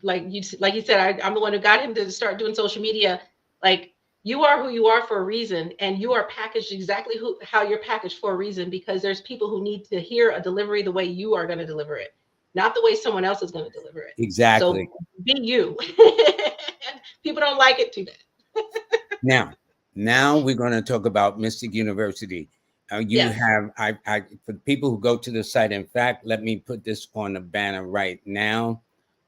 like you said, I'm the one who got him to start doing social media. Like you are who you are for a reason, and you are packaged exactly how you're packaged for a reason because there's people who need to hear a delivery the way you are going to deliver it, not the way someone else is going to deliver it. Exactly. So be you. People don't like it too bad. Now, now we're going to talk about Mystic University. You Yes. have, for people who go to the site, in fact, let me put this on the banner right now.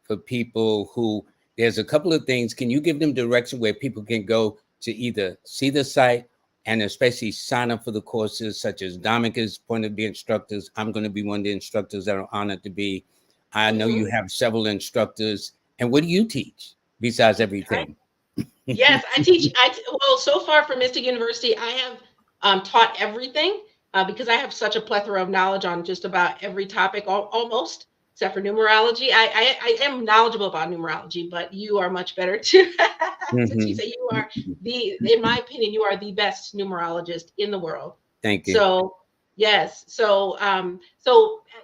For people who, there's a couple of things. Can you give them direction where people can go to either see the site and especially sign up for the courses, such as Dominic is one of the instructors. I'm going to be one of the instructors that are honored to be. I know you have several instructors. And what do you teach besides everything? Yes, well, so far for Mystic University, I have taught everything because I have such a plethora of knowledge on just about every topic, almost, except for numerology. I am knowledgeable about numerology, but you are much better to to teach Mhm. it. You are in my opinion, you are the best numerologist in the world. Thank you. So yes, so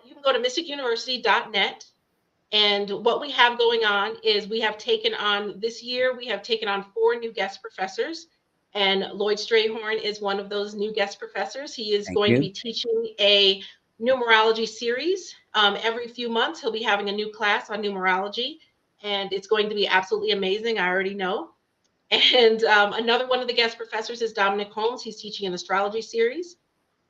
you can go to mysticuniversity.net. And what we have going on is we have taken on this year, we have taken on 4 new guest professors. And Lloyd Strayhorn is one of those new guest professors. He is Thank going to you. be teaching a numerology series. Every few months, he'll be having a new class on numerology. And it's going to be absolutely amazing. I already know. And another one of the guest professors is Dominic Holmes. He's teaching an astrology series.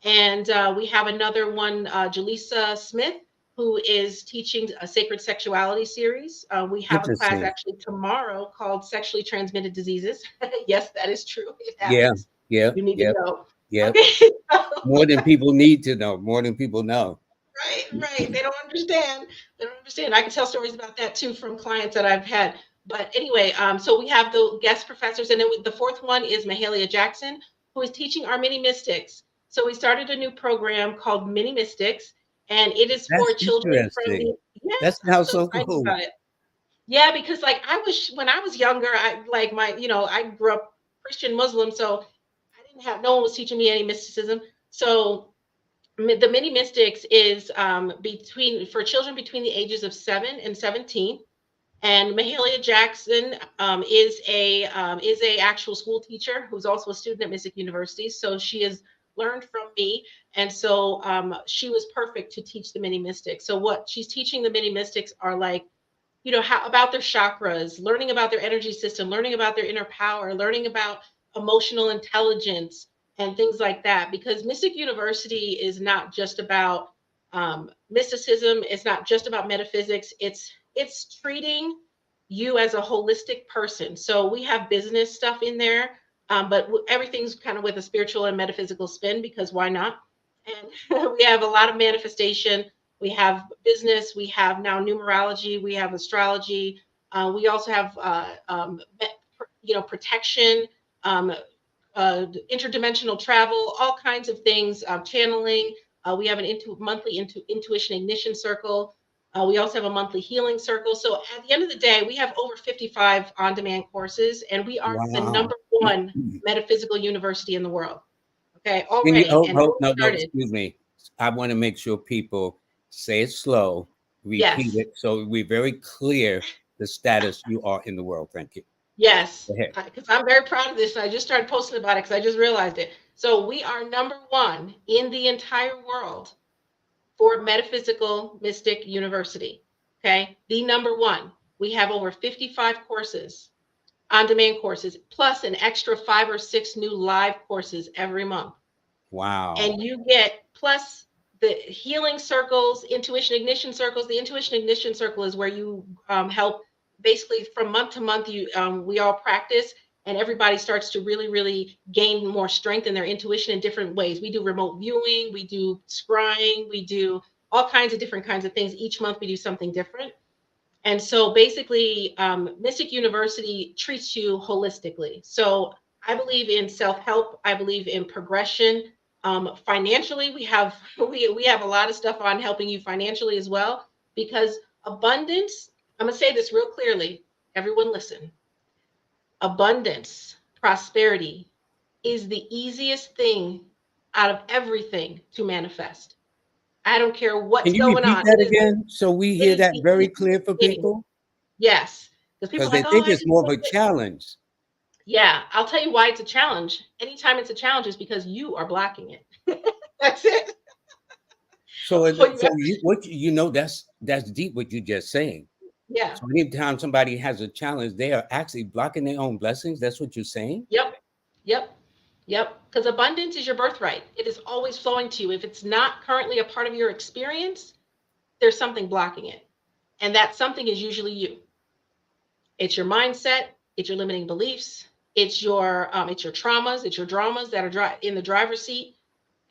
And we have another one, Jaleesa Smith, who is teaching a sacred sexuality series. We have a class Interesting. actually tomorrow called Sexually Transmitted Diseases. Yes, that is true. It Yeah. happens. Yeah. You need to Yeah. go. Yeah. Okay. More than people need to know. More than people know. Right. They don't understand. They don't understand. I can tell stories about that too from clients that I've had. But anyway, so we have the guest professors, and then the fourth one is Mahalia Jackson, who is teaching our mini mystics. So we started a new program called Mini Mystics, and it is for That's children from interesting. the. Yes, That I'm sounds so so excited cool. about it. Yeah, because like I was when I was younger, I like my, I grew up Christian Muslim, so I didn't have no one was teaching me any mysticism. So the mini mystics is between for children between the ages of 7 and 17. And Mahalia Jackson is a actual school teacher who's also a student at Mystic University. So she has learned from me, and so she was perfect to teach the mini mystics. So what she's teaching the mini mystics are like, how about their chakras, learning about their energy system, learning about their inner power, learning about emotional intelligence and things like that. Because Mystic University is not just about mysticism. It's not just about metaphysics. It's treating you as a holistic person. So we have business stuff in there, but everything's kind of with a spiritual and metaphysical spin because why not? And we have a lot of manifestation, we have business, we have now numerology, we have astrology, we also have protection, um, interdimensional travel, all kinds of things, channeling. We have an monthly intuition ignition circle. We also have a monthly healing circle. So at the end of the day, we have over 55 on-demand courses, and we are the Wow. number one metaphysical university in the world. Okay, Can you, already, oh, and it oh, no, started. excuse me. I want to make sure people say it slow, repeat Yes. it, so we're very clear the status you are in the world. Thank you. Yes, Go ahead. because I'm very proud of this. I just started posting about it because I just realized it. So we are number one in the entire world for Metaphysical Mystic University. Okay, the number one. We have over 55 courses, on-demand courses, plus an extra 5 or 6 new live courses every month. Wow. And you get plus the healing circles, intuition ignition circles. The intuition ignition circle is where you help basically from month to month. We all practice, and everybody starts to really, really gain more strength in their intuition in different ways. We do remote viewing, we do scrying, we do all kinds of different kinds of things. Each month we do something different. And so basically, Mystic University treats you holistically. So I believe in self-help. I believe in progression. Financially, we have we have a lot of stuff on helping you financially as well. Because abundance, I'm gonna say this real clearly. Everyone listen. Abundance, prosperity is the easiest thing out of everything to manifest. I don't care Can what's you going repeat on. that again so we It hear is that the very clear easiest for thing. people? Yes, because people Because are they like, "Oh, think I it's just more of want a it." challenge. Yeah, I'll tell you why it's a challenge. Anytime it's a challenge is because you are blocking it. That's it. So, All you so have to- that's deep what you're just saying. yeah. So anytime somebody has a challenge, they are actually blocking their own blessings. That's what you're saying. Yep. Yep. Yep. Because abundance is your birthright. It is always flowing to you. If it's not currently a part of your experience, there's something blocking it. And that something is usually you. It's your mindset, it's your limiting beliefs, it's your traumas, it's your dramas that are in the driver's seat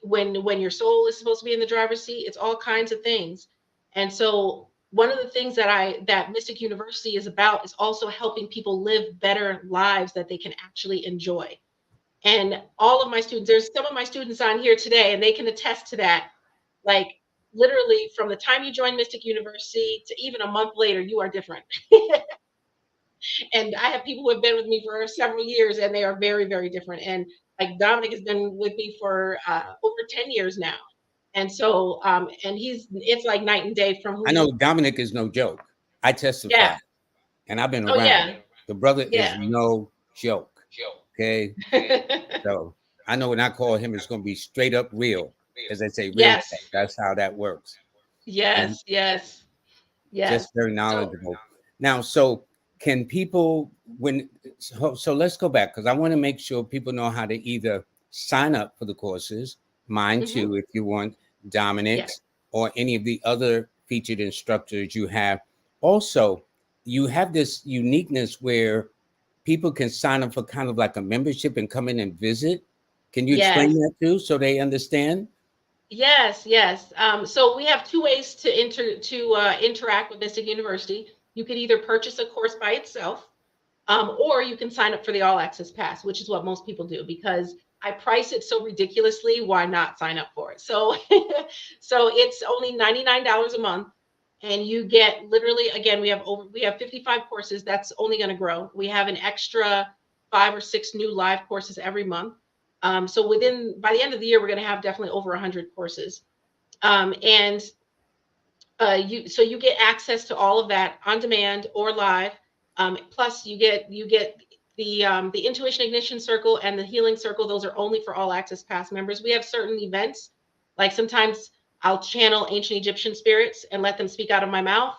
when your soul is supposed to be in the driver's seat. It's all kinds of things. And so one of the things that Mystic University is about is also helping people live better lives that they can actually enjoy. And all of my students, there's some of my students on here today, and they can attest to that. Like literally from the time you join Mystic University to even a month later, you are different. And I have people who have been with me for several years, and they are very, very different. And like Dominic has been with me for over 10 years now. And so, and it's like night and day from who I you, know Dominic is no joke. I testify, yeah. and I've been Oh, around. yeah. The brother is Yeah. no joke. Okay. So I know when I call him, it's going to be straight up real. As they say, real Yes. talk. That's how that works. And Yes. Yes. just Yes. very So, knowledgeable. Now, so can people, so let's go back because I want to make sure people know how to either sign up for the courses, mine mhm, too, if you want, yeah. Dominic's, or any of the other featured instructors you have. Also, you have this uniqueness where people can sign up for kind of like a membership and come in and visit. Can you explain Yes. that too so they understand? Yes, yes. So we have two ways to interact with Mystic University. You could either purchase a course by itself, or you can sign up for the all access pass, which is what most people do because I price it so ridiculously. Why not sign up for it? So, so it's only $99 a month, and you get literally again we have 55 courses. That's only going to grow. We have an extra 5 or 6 new live courses every month. So by the end of the year, we're going to have definitely over 100 courses. And you get access to all of that on demand or live. Plus you get the intuition ignition circle and the healing circle. Those are only for all access pass members. We have certain events, like sometimes I'll channel ancient Egyptian spirits and let them speak out of my mouth,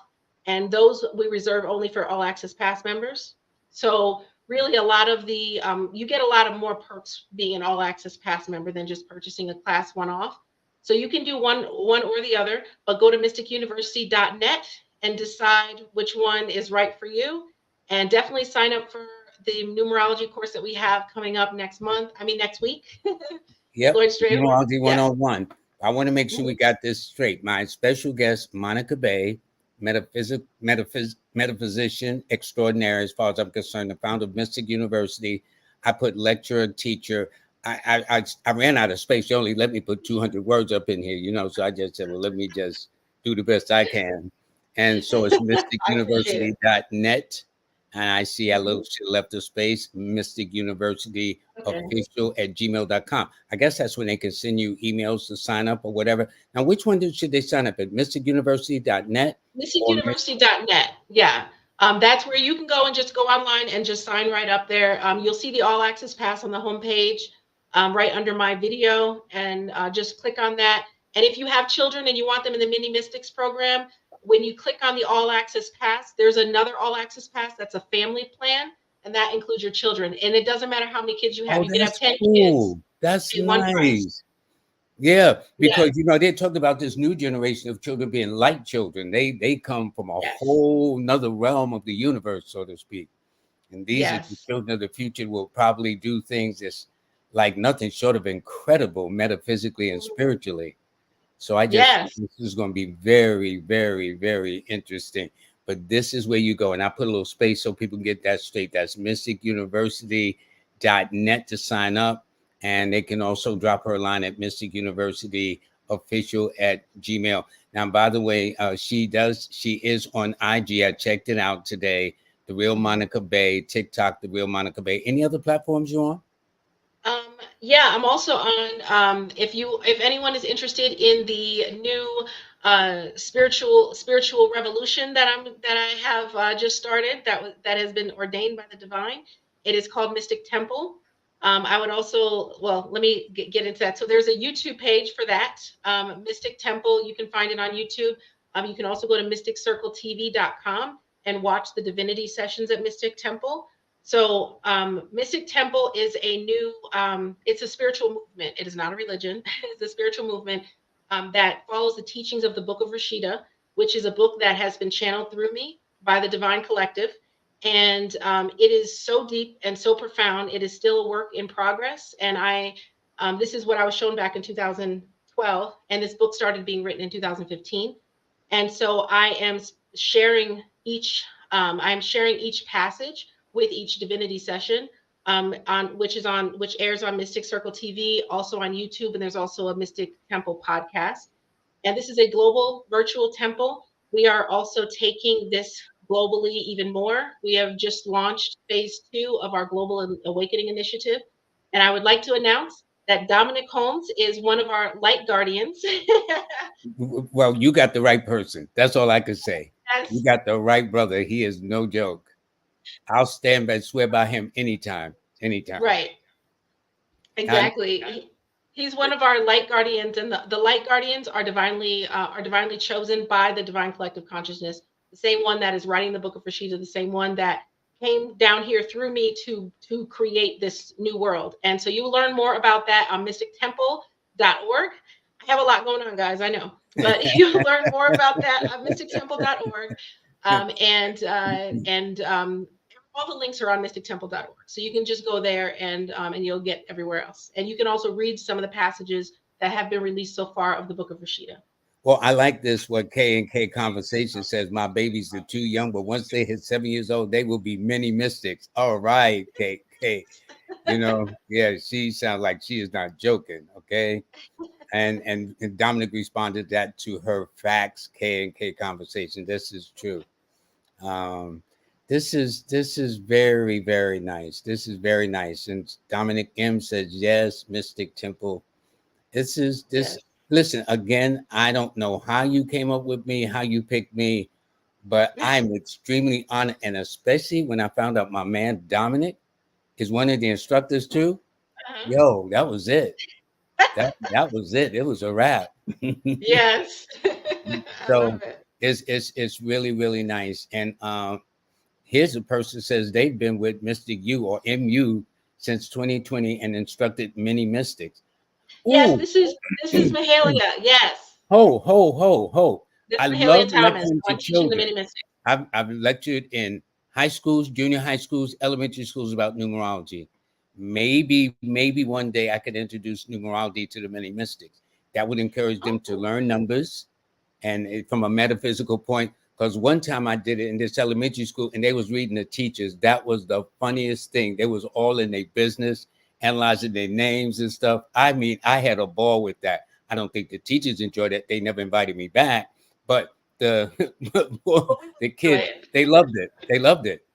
and those we reserve only for all access pass members. So really a lot of the you get a lot of more perks being an all access pass member than just purchasing a class one off. So you can do one or the other, but go to mysticuniversity.net and decide which one is right for you. And definitely sign up for the numerology course that we have coming up next week. Yep. Lloyd Strayhorn. Numerology Yes. 101. I want to make sure we Mhm. got this straight. My special guest, Monica Bay, metaphysician extraordinaire, as far as I'm concerned, the founder of Mystic University. I put lecturer, teacher. I ran out of space. They only let me put 200 words up in here, so I just said, well, let me just do the best I can. And so it's I appreciate it. mysticuniversity.net. And I see a little Mhm. she left of space, Mystic University Okay. official at gmail.com. I guess that's when they can send you emails to sign up or whatever. Now, which one should they sign up at? mysticuniversity.net or MysticUniversity.net. Yeah. That's where you can go and just go online and just sign right up there. You'll see the all access pass on the homepage right under my video, and just click on that. And if you have children and you want them in the Mini Mystics program, when you click on the all access pass, there's another all access pass that's a family plan, and that includes your children. And it doesn't matter how many kids you have. oh, You can have that's 10 kids, cool. That's pay one price. nice. Yeah, Yeah. because they talked about this new generation of children being light children. They come from a Yes. whole nother realm of the universe, so to speak. And these are the Yes. children of the future will probably do things that's like nothing short of incredible metaphysically and spiritually. So I just think Yes. this is going to be very, very, very interesting. But this is where you go. And I put a little space so people can get that straight. That's mysticuniversity.net to sign up. And they can also drop her a line at Mystic University official at Gmail. Now, by the way, she is on IG. I checked it out today. The Real Mhm. Monica Bay, TikTok, The Real Monica Bay. Any other platforms you're on? Yeah, I'm also on. If anyone is interested in the new spiritual revolution that I have just started, that has been ordained by the divine, it is called Mystic Temple. I would also, well, let me get into that. So there's a YouTube page for that, Mystic Temple. You can find it on YouTube. You can also go to mysticcircletv.com and watch the divinity sessions at Mystic Temple. So Mystic Temple is a new, it's a spiritual movement. It is not a religion. It's a spiritual movement that follows the teachings of the Book of Rashida, which is a book that has been channeled through me by the Divine Collective. And it is so deep and so profound. It is still a work in progress. And this is what I was shown back in 2012. And this book started being written in 2015. And so I am sharing each passage with each divinity session, which airs on Mystic Circle TV, also on YouTube, and there's also a Mystic Temple podcast. And this is a global virtual temple. We are also taking this globally even more. We have just launched phase 2 of our Global Awakening Initiative. And I would like to announce that Dominic Holmes is one of our light guardians. Well, you got the right person. That's all I can say. Yes. You got the right brother. He is no joke. I'll stand by, swear by him anytime. Right. Exactly. He's one of our light guardians, and the light guardians are divinely chosen by the Divine Collective Consciousness, the same one that is writing the Book of Rashida, the same one that came down here through me to create this new world. And so you will learn more about that on mystictemple.org. I have a lot going on, guys, I know, but you'll learn more about that on mystictemple.org. All the links are on mystictemple.org. So you can just go there and you'll get everywhere else. And you can also read some of the passages that have been released so far of the Book of Rashida. Well, I like this, what K&K Conversation says. My babies are too young, but once they hit 7 years old, they will be many mystics. All right, K. Yeah, she sounds like she is not joking, okay? And Dominic responded that to her facts, K&K Conversation. This is true. This is very, very nice. This is very nice. And Dominic M says, yes, Mystic Temple. Yes. Listen, again, I don't know how you came up with me, how you picked me, but I'm extremely honored. And especially when I found out my man Dominic is one of the instructors too. Yo, that was it. That was it. It was a wrap. Yes. So it's really, really nice. And here's a person says they've been with Mystic U or MU since 2020 and instructed many mystics. Yes, this is Mahalia. Yes. Ho. This I is Mahalia love Thomas. lecturing to I'm teaching the children. many mystics. I've lectured in high schools, junior high schools, elementary schools about numerology. Maybe one day I could introduce numerology to the many mystics. That would encourage them to learn numbers, and from a metaphysical point. Because one time I did it in this elementary school, and they was reading the teachers. That was the funniest thing. They was all in their business, analyzing their names and stuff. I mean, I had a ball with that. I don't think the teachers enjoyed it. They never invited me back, but the kids, they loved it. They loved it.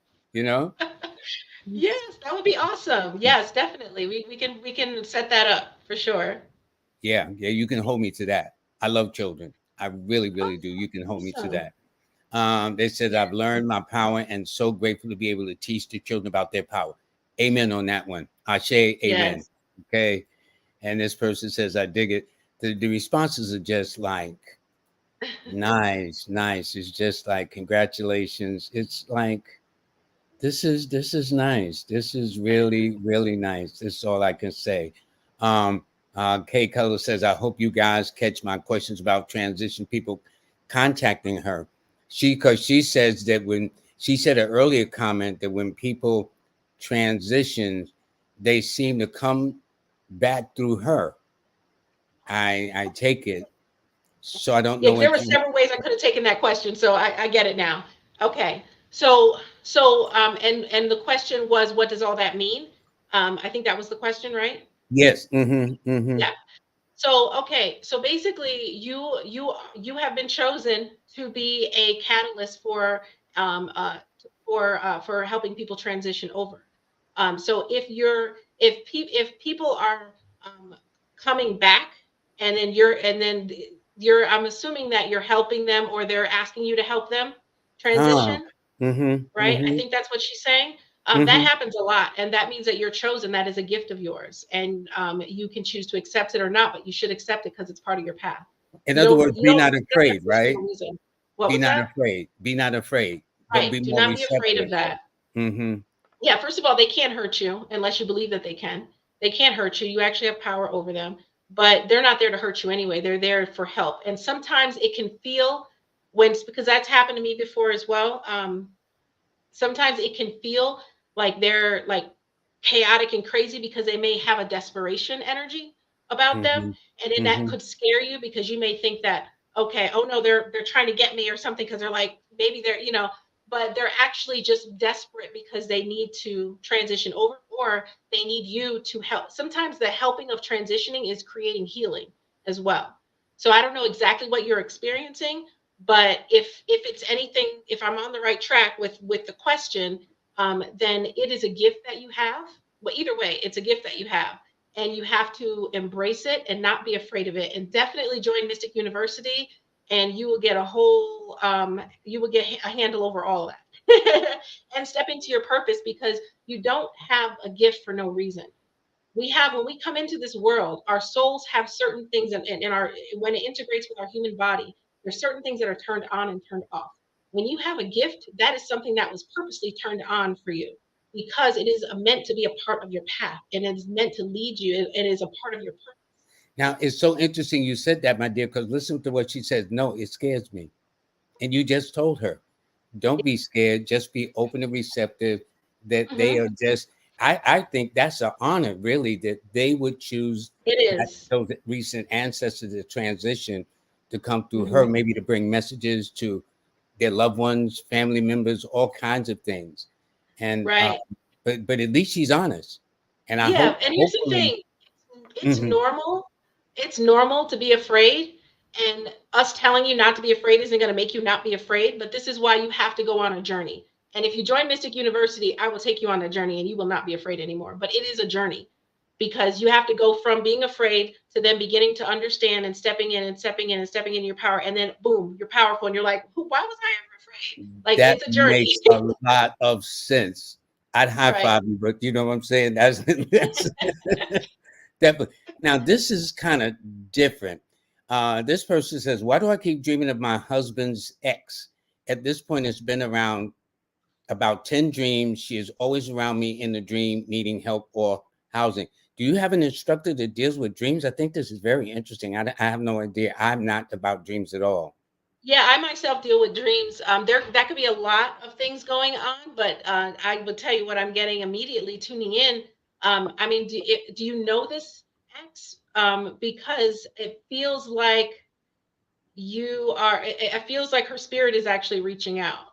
Yes, that would be awesome. Yes, definitely. We can set that up for sure. Yeah, you can hold me to that. I love children. I really, really do. You can hold me to that. They said, I've learned my power and so grateful to be able to teach the children about their power. Amen on that one. Ashe, amen. Yes. Okay. And this person says, I dig it. The responses are just like, nice. It's just like, congratulations. It's like, this is nice. This is really, really nice. This is all I can say. Kay Color says, I hope you guys catch my questions about transition people contacting her. Because she says that when she said an earlier comment that when people transition, they seem to come back through her. I take it. So I don't know. There were several ways I could have taken that question. So I get it now. Okay. So and the question was, what does all that mean? I think that was the question, right? Yes. Yeah. So, okay. So basically you have been chosen to be a catalyst for helping people transition over. So if people are coming back and then you're I'm assuming that you're helping them or they're asking you to help them transition. Right? I think that's what she's saying. That happens a lot, and that means that you're chosen. That is a gift of yours, and you can choose to accept it or not, but you should accept it because it's part of your path. In other words, be not afraid, right? What be was not that? afraid. Be not afraid. Right. Do not be afraid of that. Yeah, first of all, they can't hurt you unless you believe that they can. They can't hurt you. You actually have power over them, but they're not there to hurt you anyway. They're there for help. And sometimes it can feel because that's happened to me before as well. Sometimes it can feel like they're like chaotic and crazy because they may have a desperation energy about them, Mm-hmm. and then that Mm-hmm. could scare you because you may think that, okay, oh no, they're trying to get me or something, because they're like, maybe they're, but they're actually just desperate because they need to transition over, or they need you to help. Sometimes the helping of transitioning is creating healing as well. So I don't know exactly what you're experiencing, but if it's anything, if I'm on the right track with the question, then it is a gift that you have. Well, either way, it's a gift that you have, and you have to embrace it and not be afraid of it. And definitely join Mystic University, and you will get you will get a handle over all of that, and step into your purpose, because you don't have a gift for no reason. When we come into this world, our souls have certain things in our, when it integrates with our human body, there's certain things that are turned on and turned off. When you have a gift, that is something that was purposely turned on for you, because it is meant to be a part of your path, and it is meant to lead you. It is a part of your purpose. Now, it's so interesting you said that, my dear, because listen to what she says. No, it scares me. And you just told her, don't be scared. Just be open and receptive. That they Hmm. are just, I think that's an honor, really, that they would choose It that, is. those recent ancestors of transition to come through her, Hmm. maybe to bring messages to their loved ones, family members, all kinds of things. And, Right. but at least she's honest. And I Yeah. hope, And here's the hopefully, thing. It's mhm. normal. It's normal to be afraid. And us telling you not to be afraid isn't going to make you not be afraid. But this is why you have to go on a journey. And if you join Mystic University, I will take you on a journey, and you will not be afraid anymore. But it is a journey, because you have to go from being afraid to then beginning to understand, and stepping in and stepping in and stepping in your power. And then boom, you're powerful. And you're like, why was I ever afraid? Like, That it's a journey. makes a lot of sense. I'd high Right. five you, but you know what I'm saying? That's definitely. Now, this is kind of different. This person says, why do I keep dreaming of my husband's ex? At this point, it's been around about 10 dreams. She is always around me in the dream, needing help or housing. Do you have an instructor that deals with dreams? I think this is very interesting. I have no idea. I'm not about dreams at all. Yeah, I myself deal with dreams. That could be a lot of things going on, but I would tell you what I'm getting immediately tuning in. I mean, do you know this X? Because it feels like you are. It feels like her spirit is actually reaching out.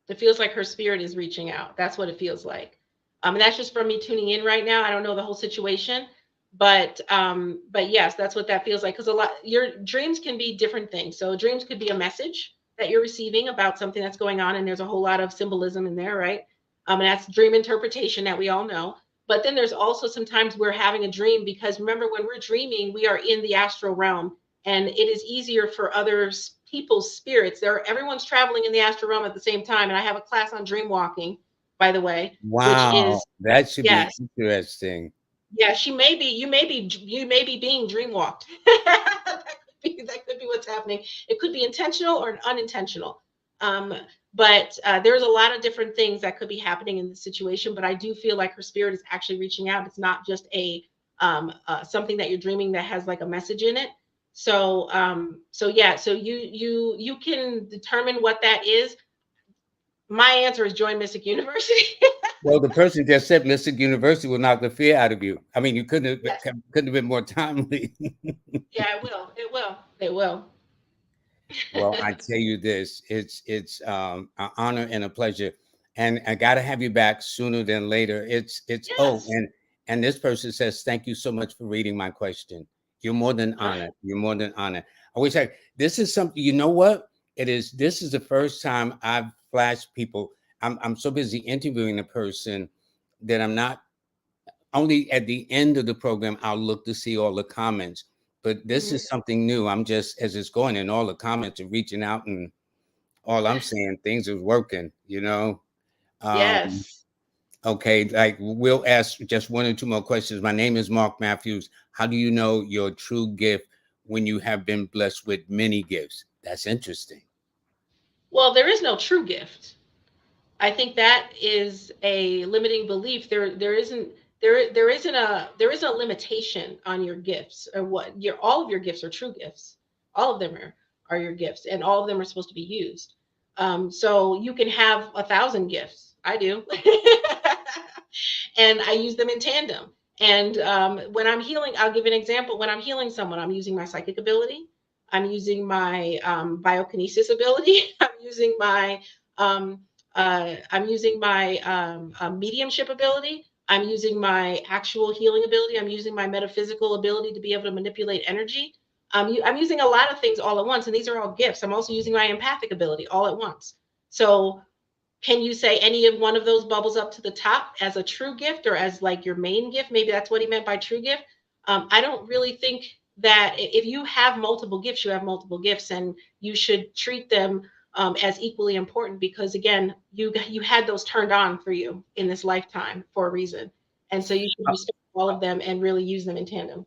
It feels like her spirit is reaching out. That's what it feels like. And that's just from me tuning in right now. I don't know the whole situation, but yes, that's what that feels like. Because a lot, your dreams can be different things. So dreams could be a message that you're receiving about something that's going on, and there's a whole lot of symbolism in there, right? And that's dream interpretation that we all know. But then there's also sometimes we're having a dream, because remember, when we're dreaming, we are in the astral realm, and it is easier for others people's spirits. Everyone's traveling in the astral realm at the same time. And I have a class on dream walking, by the way, which Wow, is, that should be yes, interesting. yeah, you may be being dream walked. That could be what's happening. It could be intentional or unintentional. Um, but there's a lot of different things that could be happening in the situation. But I do feel like her spirit is actually reaching out. It's not just a something that you're dreaming that has like a message in it. So yeah, so you can determine what that is. My answer is join Mystic University. Well, the person just said Mystic University will knock the fear out of you. I mean, you Yes. couldn't have been more timely. Yeah, it will. It will. It will. Well, I tell you this, it's an honor and a pleasure, and I got to have you back sooner than later. It's oh, Yes. and this person says thank you so much for reading my question. You're more than Uh, honored. You're more than honored. I wish I. This is something. You know what? It is. This is the first time I've flashed people. I'm so busy interviewing the person that I'm not only at the end of the program, I'll look to see all the comments. But this mhm. is something new. I'm just as it's going, and all the comments are reaching out, and all I'm saying, things are working. Um, Yes. okay, like we'll ask just one or two more questions. My name is Mark Matthews. How do you know your true gift when you have been blessed with many gifts? That's interesting. Well, there is no true gift. I think that is a limiting belief. There is a limitation on your gifts, or what your all of your gifts are true gifts. All of them are your gifts, and all of them are supposed to be used. So you can have 1,000 gifts. I do. And I use them in tandem. And when I'm healing, I'll give an example. When I'm healing someone, I'm using my psychic ability. I'm using my biokinesis ability. Um, I'm using my mediumship ability. I'm using my actual healing ability. I'm using my metaphysical ability to be able to manipulate energy. I'm using a lot of things all at once, and these are all gifts. I'm also using my empathic ability all at once. So can you say any of one of those bubbles up to the top as a true gift or as like your main gift? Maybe that's what he meant by true gift. I don't really think that if you have multiple gifts, you have multiple gifts, and you should treat them as equally important because again, you had those turned on for you in this lifetime for a reason, and so you should respect all of them and really use them in tandem.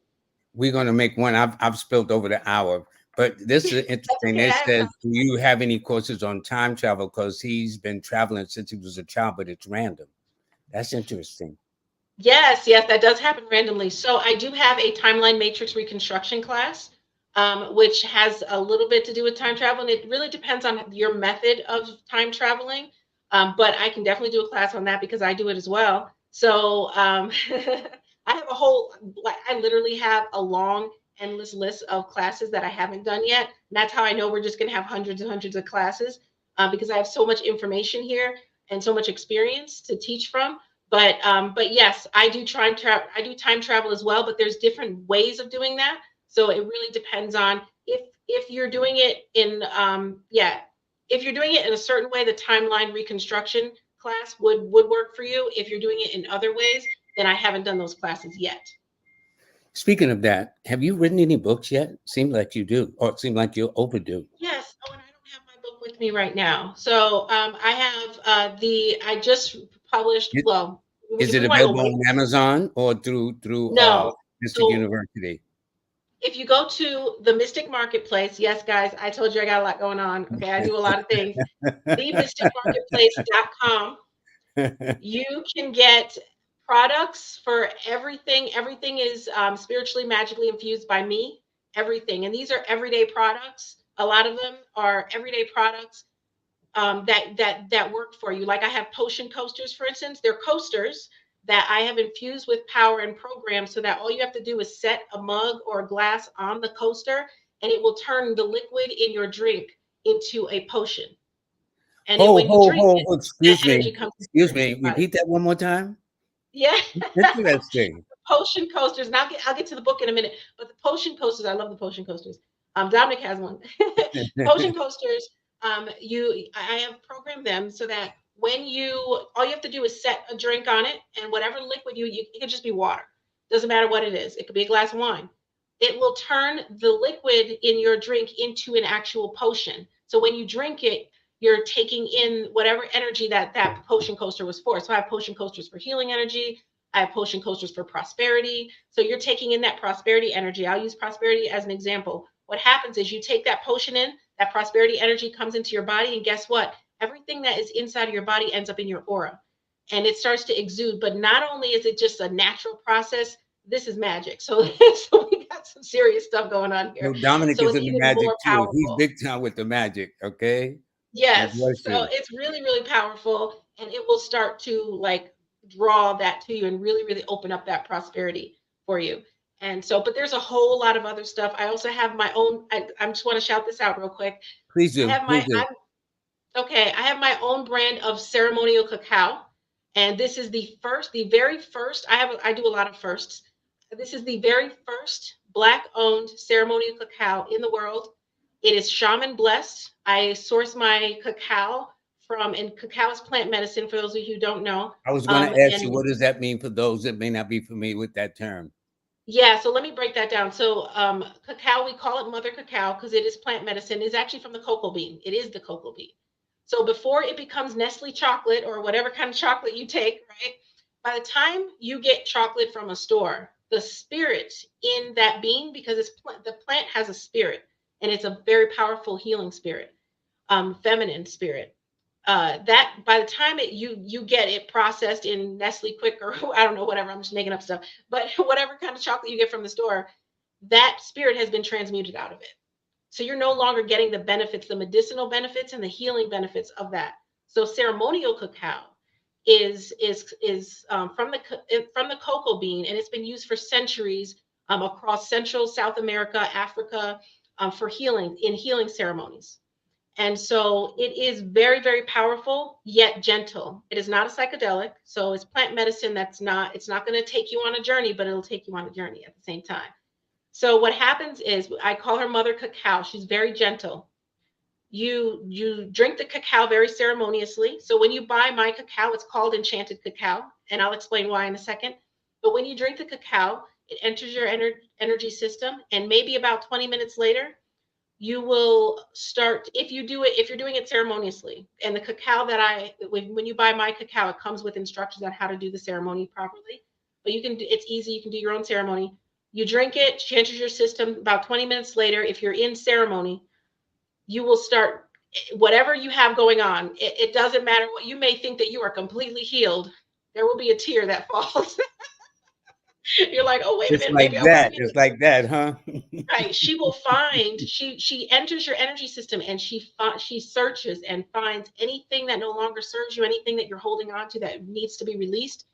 We're going to make one. I've spilled over the hour, but this is That's interesting. okay. It I have says, time. "Do you have any courses on time travel?" Because he's been traveling since he was a child, but it's random. That's interesting. Yes, yes, that does happen randomly. So I do have a timeline matrix reconstruction class, which has a little bit to do with time travel, and it really depends on your method of time traveling. But I can definitely do a class on that because I do it as well. So I have a whole, like, I literally have a long, endless list of classes that I haven't done yet. And that's how I know we're just going to have hundreds and hundreds of classes because I have so much information here and so much experience to teach from. But yes, I do time travel as well, but there's different ways of doing that. So it really depends on if you're doing it in if you're doing it in a certain way, the timeline reconstruction class would work for you. If you're doing it in other ways, then I haven't done those classes yet. Speaking of that, have you written any books yet? Seems like you do, or it seems like you're overdue. Yes. Oh, and I don't have my book with me right now. So I have I just published. It- Well, Is if it we want to go available way on Amazon or through no. Mystic So University? if you go to the Mystic Marketplace, yes, guys, I told you I got a lot going on. Okay, I do a lot of things. TheMysticMarketplace.com. You can get products for everything. Everything is spiritually, magically infused by me. Everything, and these are everyday products. A lot of them are everyday products that work for you. Like I have potion coasters, for instance. They're coasters that I have infused with power and programs so that all you have to do is set a mug or a glass on the coaster and it will turn the liquid in your drink into a potion. And then Ho, when you ho, drink ho, it, ho, that excuse energy me. comes Excuse into me. your body. Repeat that one more time. Yeah. Interesting. Potion coasters. And I'll get to the book in a minute. But the potion coasters, I love the potion coasters. Dominic has one. Potion coasters. I have programmed them so that when all you have to do is set a drink on it, and whatever liquid it could just be water. Doesn't matter what it is. It could be a glass of wine. It will turn the liquid in your drink into an actual potion. So when you drink it, you're taking in whatever energy that potion coaster was for. So I have potion coasters for healing energy. I have potion coasters for prosperity. So you're taking in that prosperity energy. I'll use prosperity as an example. What happens is you take that potion in, that prosperity energy comes into your body, and guess what? Everything that is inside of your body ends up in your aura and it starts to exude. But not only is it just a natural process, this is magic. So, so we got some serious stuff going on So here. Dominic So is it's in the even magic more too. He's powerful. big time with the magic. Okay. God Yes. bless So you. it's really, really powerful. And it will start to like draw that to you and really, really open up that prosperity for you. And so, but there's a whole lot of other stuff. I also have my own, I just want to shout this out real quick. Please I do. have Please do. okay, I have my own brand of ceremonial cacao. And this is the very first, I do a lot of firsts. This is the very first Black owned ceremonial cacao in the world. It is shaman blessed. I source my cacao and cacao is plant medicine for those of you who don't know. I was going to ask you, And what does that mean for those that may not be familiar with that term? yeah, so let me break that down. So cacao, we call it mother cacao because it is plant medicine. It's actually from the cocoa bean. It is the cocoa bean. So before it becomes Nestle chocolate or whatever kind of chocolate you take, right? By the time you get chocolate from a store, the spirit in that bean, because the plant has a spirit, and it's a very powerful healing spirit, feminine spirit. that by the time you get it processed in Nestle Quick, or I don't know, whatever, I'm just making up stuff, but whatever kind of chocolate you get from the store, that spirit has been transmuted out of it. So you're no longer getting the benefits, the medicinal benefits and the healing benefits of that. So ceremonial cacao is from the cocoa bean, and it's been used for centuries across Central, South America, Africa, for healing ceremonies. And so it is very, very powerful, yet gentle. It is not a psychedelic. So it's plant medicine it's not going to take you on a journey, but it'll take you on a journey at the same time. So what happens is, I call her Mother Cacao. She's very gentle. You drink the cacao very ceremoniously. So when you buy my cacao, it's called Enchanted cacao, and I'll explain why in a second. But when you drink the cacao, it enters your energy system, and maybe about 20 minutes later, you will start, if you're doing it ceremoniously. And the cacao when you buy my cacao, it comes with instructions on how to do the ceremony properly. But it's easy. You can do your own ceremony. You drink it, she enters your system. About 20 minutes later, if you're in ceremony, you will start whatever you have going on. It doesn't matter what you may think that you are completely healed. There will be a tear that falls. You're like, oh, wait a minute, maybe I wasn't. It's like that, huh? Right. She will find, she enters your energy system, and she searches and finds anything that no longer serves you, anything that you're holding on to that needs to be released,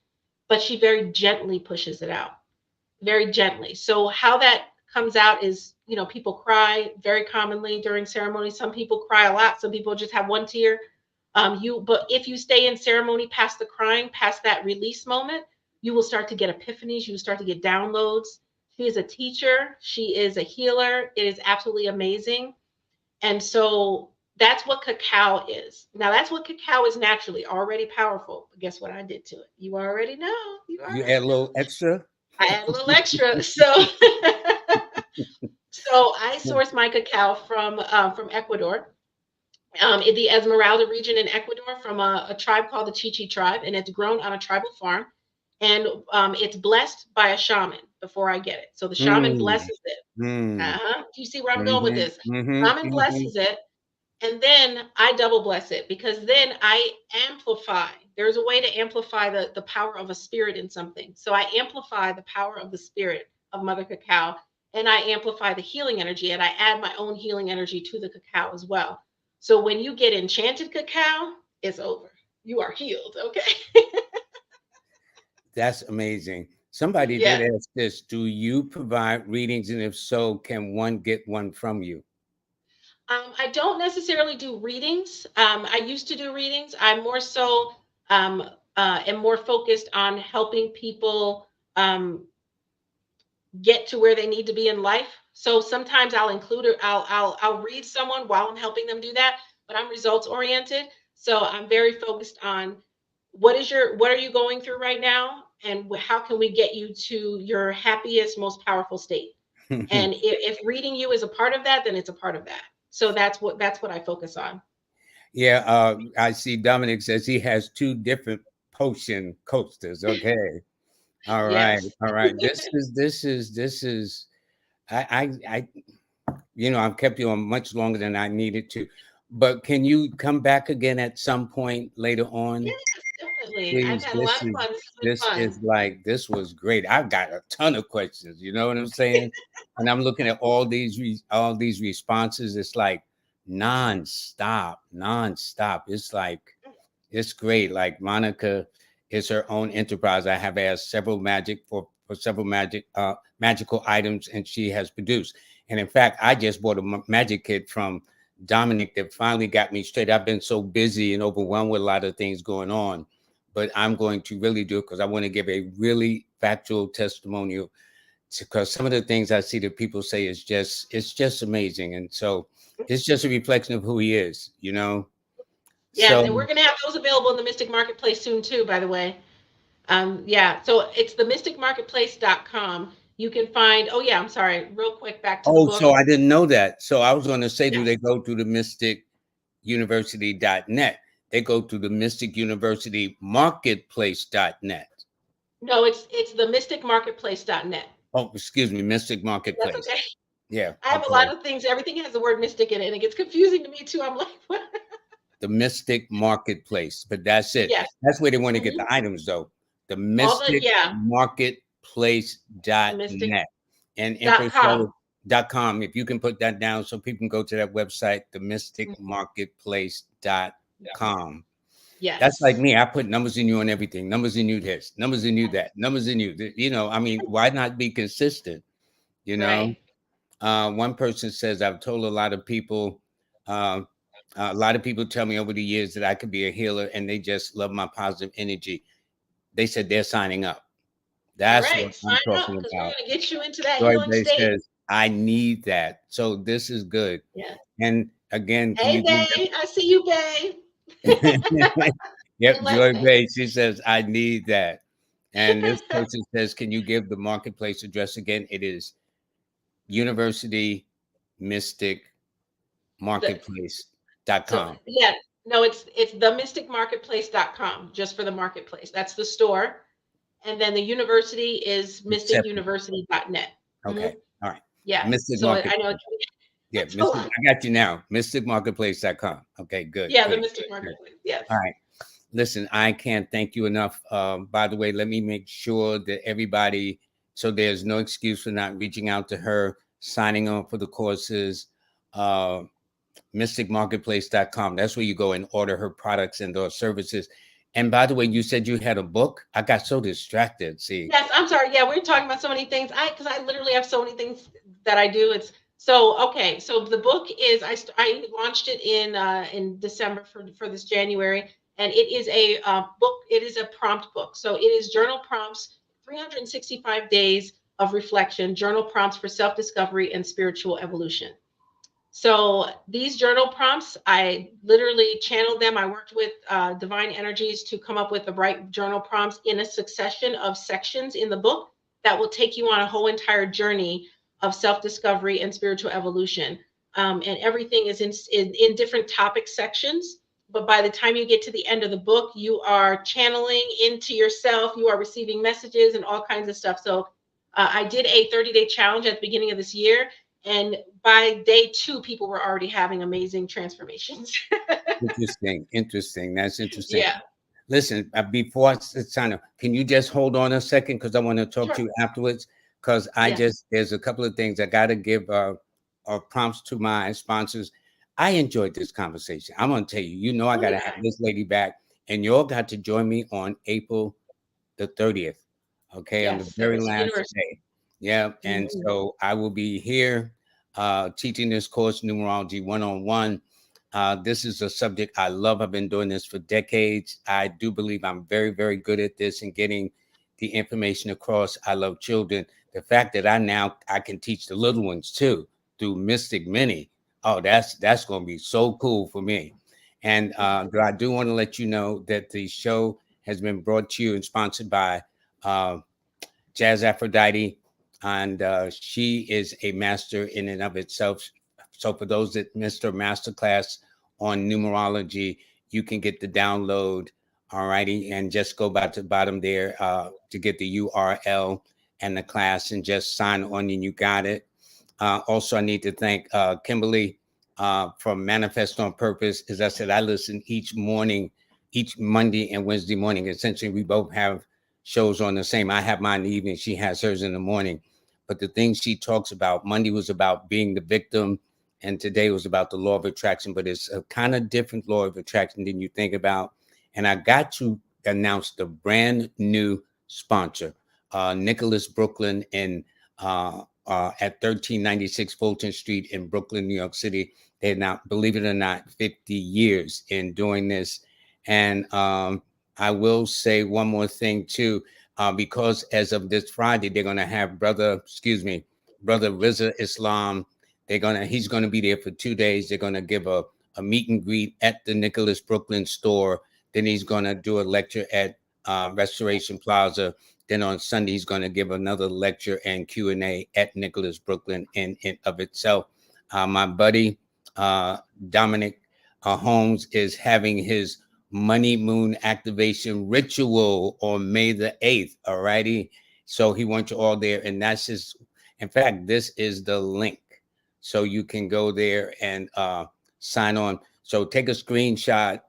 but she very gently pushes it out. Very gently. So how that comes out is, people cry very commonly during ceremony. Some people cry a lot. Some people just have one tear. But if you stay in ceremony past the crying, past that release moment, you will start to get epiphanies. You will start to get downloads. She is a teacher. She is a healer. It is absolutely amazing. And so that's what cacao is. Now, that's what cacao is naturally, already powerful. But guess what I did to it? You already know. You add a little extra? I add a little extra. So I source my cacao from Ecuador, in the Esmeralda region in Ecuador, from a tribe called the Chichi tribe, and it's grown on a tribal farm, and it's blessed by a shaman before I get it. So the shaman blesses it. Do you see where I'm going with this? Shaman blesses it, and then I double bless it, because then I amplify. There's a way to amplify the power of a spirit in something. So I amplify the power of the spirit of Mother Cacao, and I amplify the healing energy, and I add my own healing energy to the cacao as well. So when you get enchanted cacao, it's over. You are healed, okay? That's amazing. Somebody did ask this. Do you provide readings? And if so, can one get one from you? I don't necessarily do readings. I used to do readings. I'm more so am more focused on helping people get to where they need to be in life. So sometimes I'll read someone while I'm helping them do that, but I'm results oriented. So I'm very focused on what are you going through right now, and how can we get you to your happiest, most powerful state? And if reading you is a part of that, then it's a part of that. So that's what I focus on. Yeah, I see Dominic says he has 2 different potion coasters. Okay. All right. All right. This is I I've kept you on much longer than I needed to. But can you come back again at some point later on? Yes, definitely. Please, I've had a lot of fun. this was great. I've got a ton of questions. You know what I'm saying? And I'm looking at all these responses. It's like nonstop. It's great. Like Monica is her own enterprise. I have asked several magical items, and she has produced. And in fact, I just bought a magic kit from Dominic that finally got me straight. I've been so busy and overwhelmed with a lot of things going on, but I'm going to really do it because I want to give a really factual testimonial, because some of the things I see that people say it's just amazing. And so it's just a reflection of who he is, Yeah. So, and we're going to have those available in the Mystic Marketplace soon too, by the way. So it's the mysticmarketplace.com. You can find, I'm sorry, real quick, back to the book. So I didn't know that. So I was going to say, do they go to the mysticuniversity.net? They go to the mysticuniversitymarketplace.net. No, it's the mysticmarketplace.net. Oh, excuse me, Mystic Marketplace. That's okay. Yeah. I have a lot of things. Everything has the word mystic in it, and it gets confusing to me too. I'm like, what? the Mystic Marketplace, but that's it. Yes. That's where they want to get the items, though. The All the Mystic Marketplace.net and mystic.com. info.com. If you can put that down so people can go to that website, the Mystic Marketplace.com. Yes. That's like me. I put numbers in you on everything. Numbers in you this, numbers in you that, numbers in you. You know, I mean, why not be consistent? You know, one person says, I've told a lot of people, tell me over the years that I could be a healer and they just love my positive energy. They said they're signing up. That's All what right, I'm sign up talking because we're about. going to get you into that Joy healing Bay state. says, I need that. So this is good. Yeah. And again, can Hey, you Bay, I see you, Bay. Yep, Joy Bay, she says, I need that. And this person says, can you give the marketplace address again? It is University Mystic Marketplace.com. So yeah, no, it's themysticmarketplace.com, just for the marketplace. That's the store. And then the university is mysticuniversity.net. Okay. All right. Yeah. Mystic So Market. I know. Yeah, Mystic, I got you now. Mysticmarketplace.com. Okay, good. Yeah, good, the Mystic Marketplace. Yes. All right. Listen, I can't thank you enough. By the way, let me make sure that everybody, so there's no excuse for not reaching out to her, signing on for the courses. mysticmarketplace.com. That's where you go and order her products and or services. And by the way, you said you had a book. I got so distracted. See. Yes, I'm sorry. Yeah, we're talking about so many things. Because I literally have so many things that I do. It's so okay. So the book is I launched it in December for this January, and it is a book. It is a prompt book. So it is journal prompts, 365 days of reflection, journal prompts for self-discovery and spiritual evolution. So these journal prompts, I literally channeled them. I worked with divine energies to come up with the right journal prompts in a succession of sections in the book that will take you on a whole entire journey of self-discovery and spiritual evolution. And everything is in different topic sections. But by the time you get to the end of the book, you are channeling into yourself. You are receiving messages and all kinds of stuff. So I did a 30-day challenge at the beginning of this year. And by day 2, people were already having amazing transformations. Interesting. That's interesting. Yeah. Listen, before I sign up, can you just hold on a second? Because I want to talk Sure. to you afterwards. Because there's a couple of things I got to give prompts to my sponsors. I enjoyed this conversation. I'm going to tell you, I got to have this lady back. And you all got to join me on April the 30th. Okay. On the very last day. Yeah. And so I will be here teaching this course, Numerology 101. This is a subject I love. I've been doing this for decades. I do believe I'm very, very good at this and getting the information across. I love children. The fact that I can teach the little ones too through Mystic Mini. Oh, that's going to be so cool for me. And I do want to let you know that the show has been brought to you and sponsored by Jazz Aphrodite, and she is a master in and of itself. So for those that missed her masterclass on numerology, you can get the download. All righty, and just go back to the bottom there to get the URL and the class, and just sign on, and you got it. Also, I need to thank Kimberly from Manifest on Purpose. As I said, I listen each Monday and Wednesday morning. Essentially, we both have shows on the same. I have mine in the evening. She has hers in the morning. But the things she talks about, Monday was about being the victim, and today was about the law of attraction. But it's a kind of different law of attraction than you think about. And I got to announce the brand new sponsor, Nicholas Brooklyn at 1396 Fulton Street in Brooklyn, New York City. They're now, believe it or not, 50 years in doing this. And I will say one more thing too, because as of this Friday, they're going to have Brother Rizza Islam. He's going to be there for 2 days. They're going to give a meet and greet at the Nicholas Brooklyn store. Then he's going to do a lecture at Restoration Plaza. Then on Sunday, he's going to give another lecture and Q&A at Nicholas Brooklyn in of itself. My buddy, Dominic Holmes, is having his money moon activation ritual on May the 8th. All righty. So he wants you all there. And that's in fact, this is the link. So you can go there and sign on. So take a screenshot,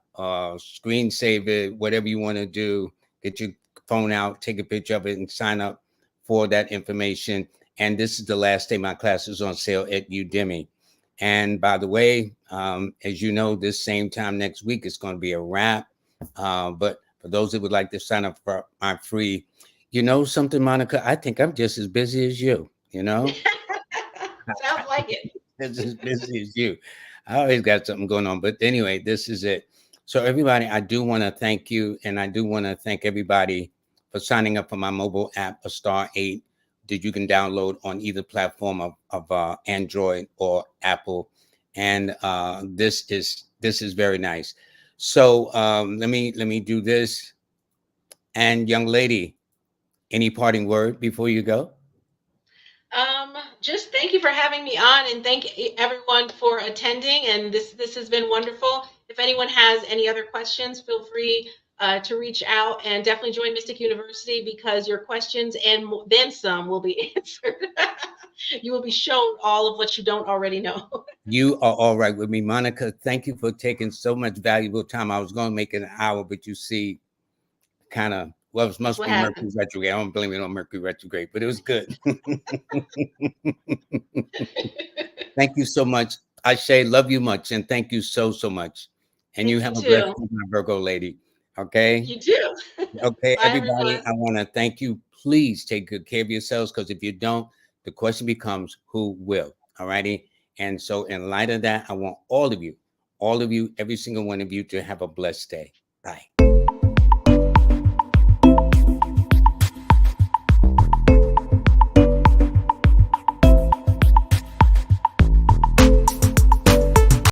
screen save it, whatever you want to do. Get your phone out, take a picture of it, and sign up for that information. And this is the last day my class is on sale at Udemy. And by the way, as you know, this same time next week it's going to be a wrap. But for those that would like to sign up for my free, you know something, Monica, I think I'm just as busy as you. You know, Sounds like it. just as busy as you. I always got something going on. But anyway, this is it. So everybody, I do want to thank you, and I do want to thank everybody for signing up for my mobile app, A Star 8, that you can download on either platform of Android or Apple. And this is very nice. So let me do this. And young lady, any parting word before you go? Just thank you for having me on, and thank everyone for attending. And this has been wonderful. If anyone has any other questions, feel free to reach out, and definitely join Mystic University, because your questions and then some will be answered. You will be shown all of what you don't already know. You are all right with me, Monica. Thank you for taking so much valuable time. I was going to make it an hour, but you see, kind of, well, it That's must what be Mercury happens. retrograde. I don't blame it on Mercury retrograde, but it was good. Thank you so much. I say love you much, and thank you so, so much. And you Thank you have a blessed too. day, my Virgo lady. Okay. You too. Okay, Bye, everybody, everyone. I want to thank you. Please take good care of yourselves, because if you don't, the question becomes who will. All righty. And so, in light of that, I want all of you, every single one of you, to have a blessed day. Bye.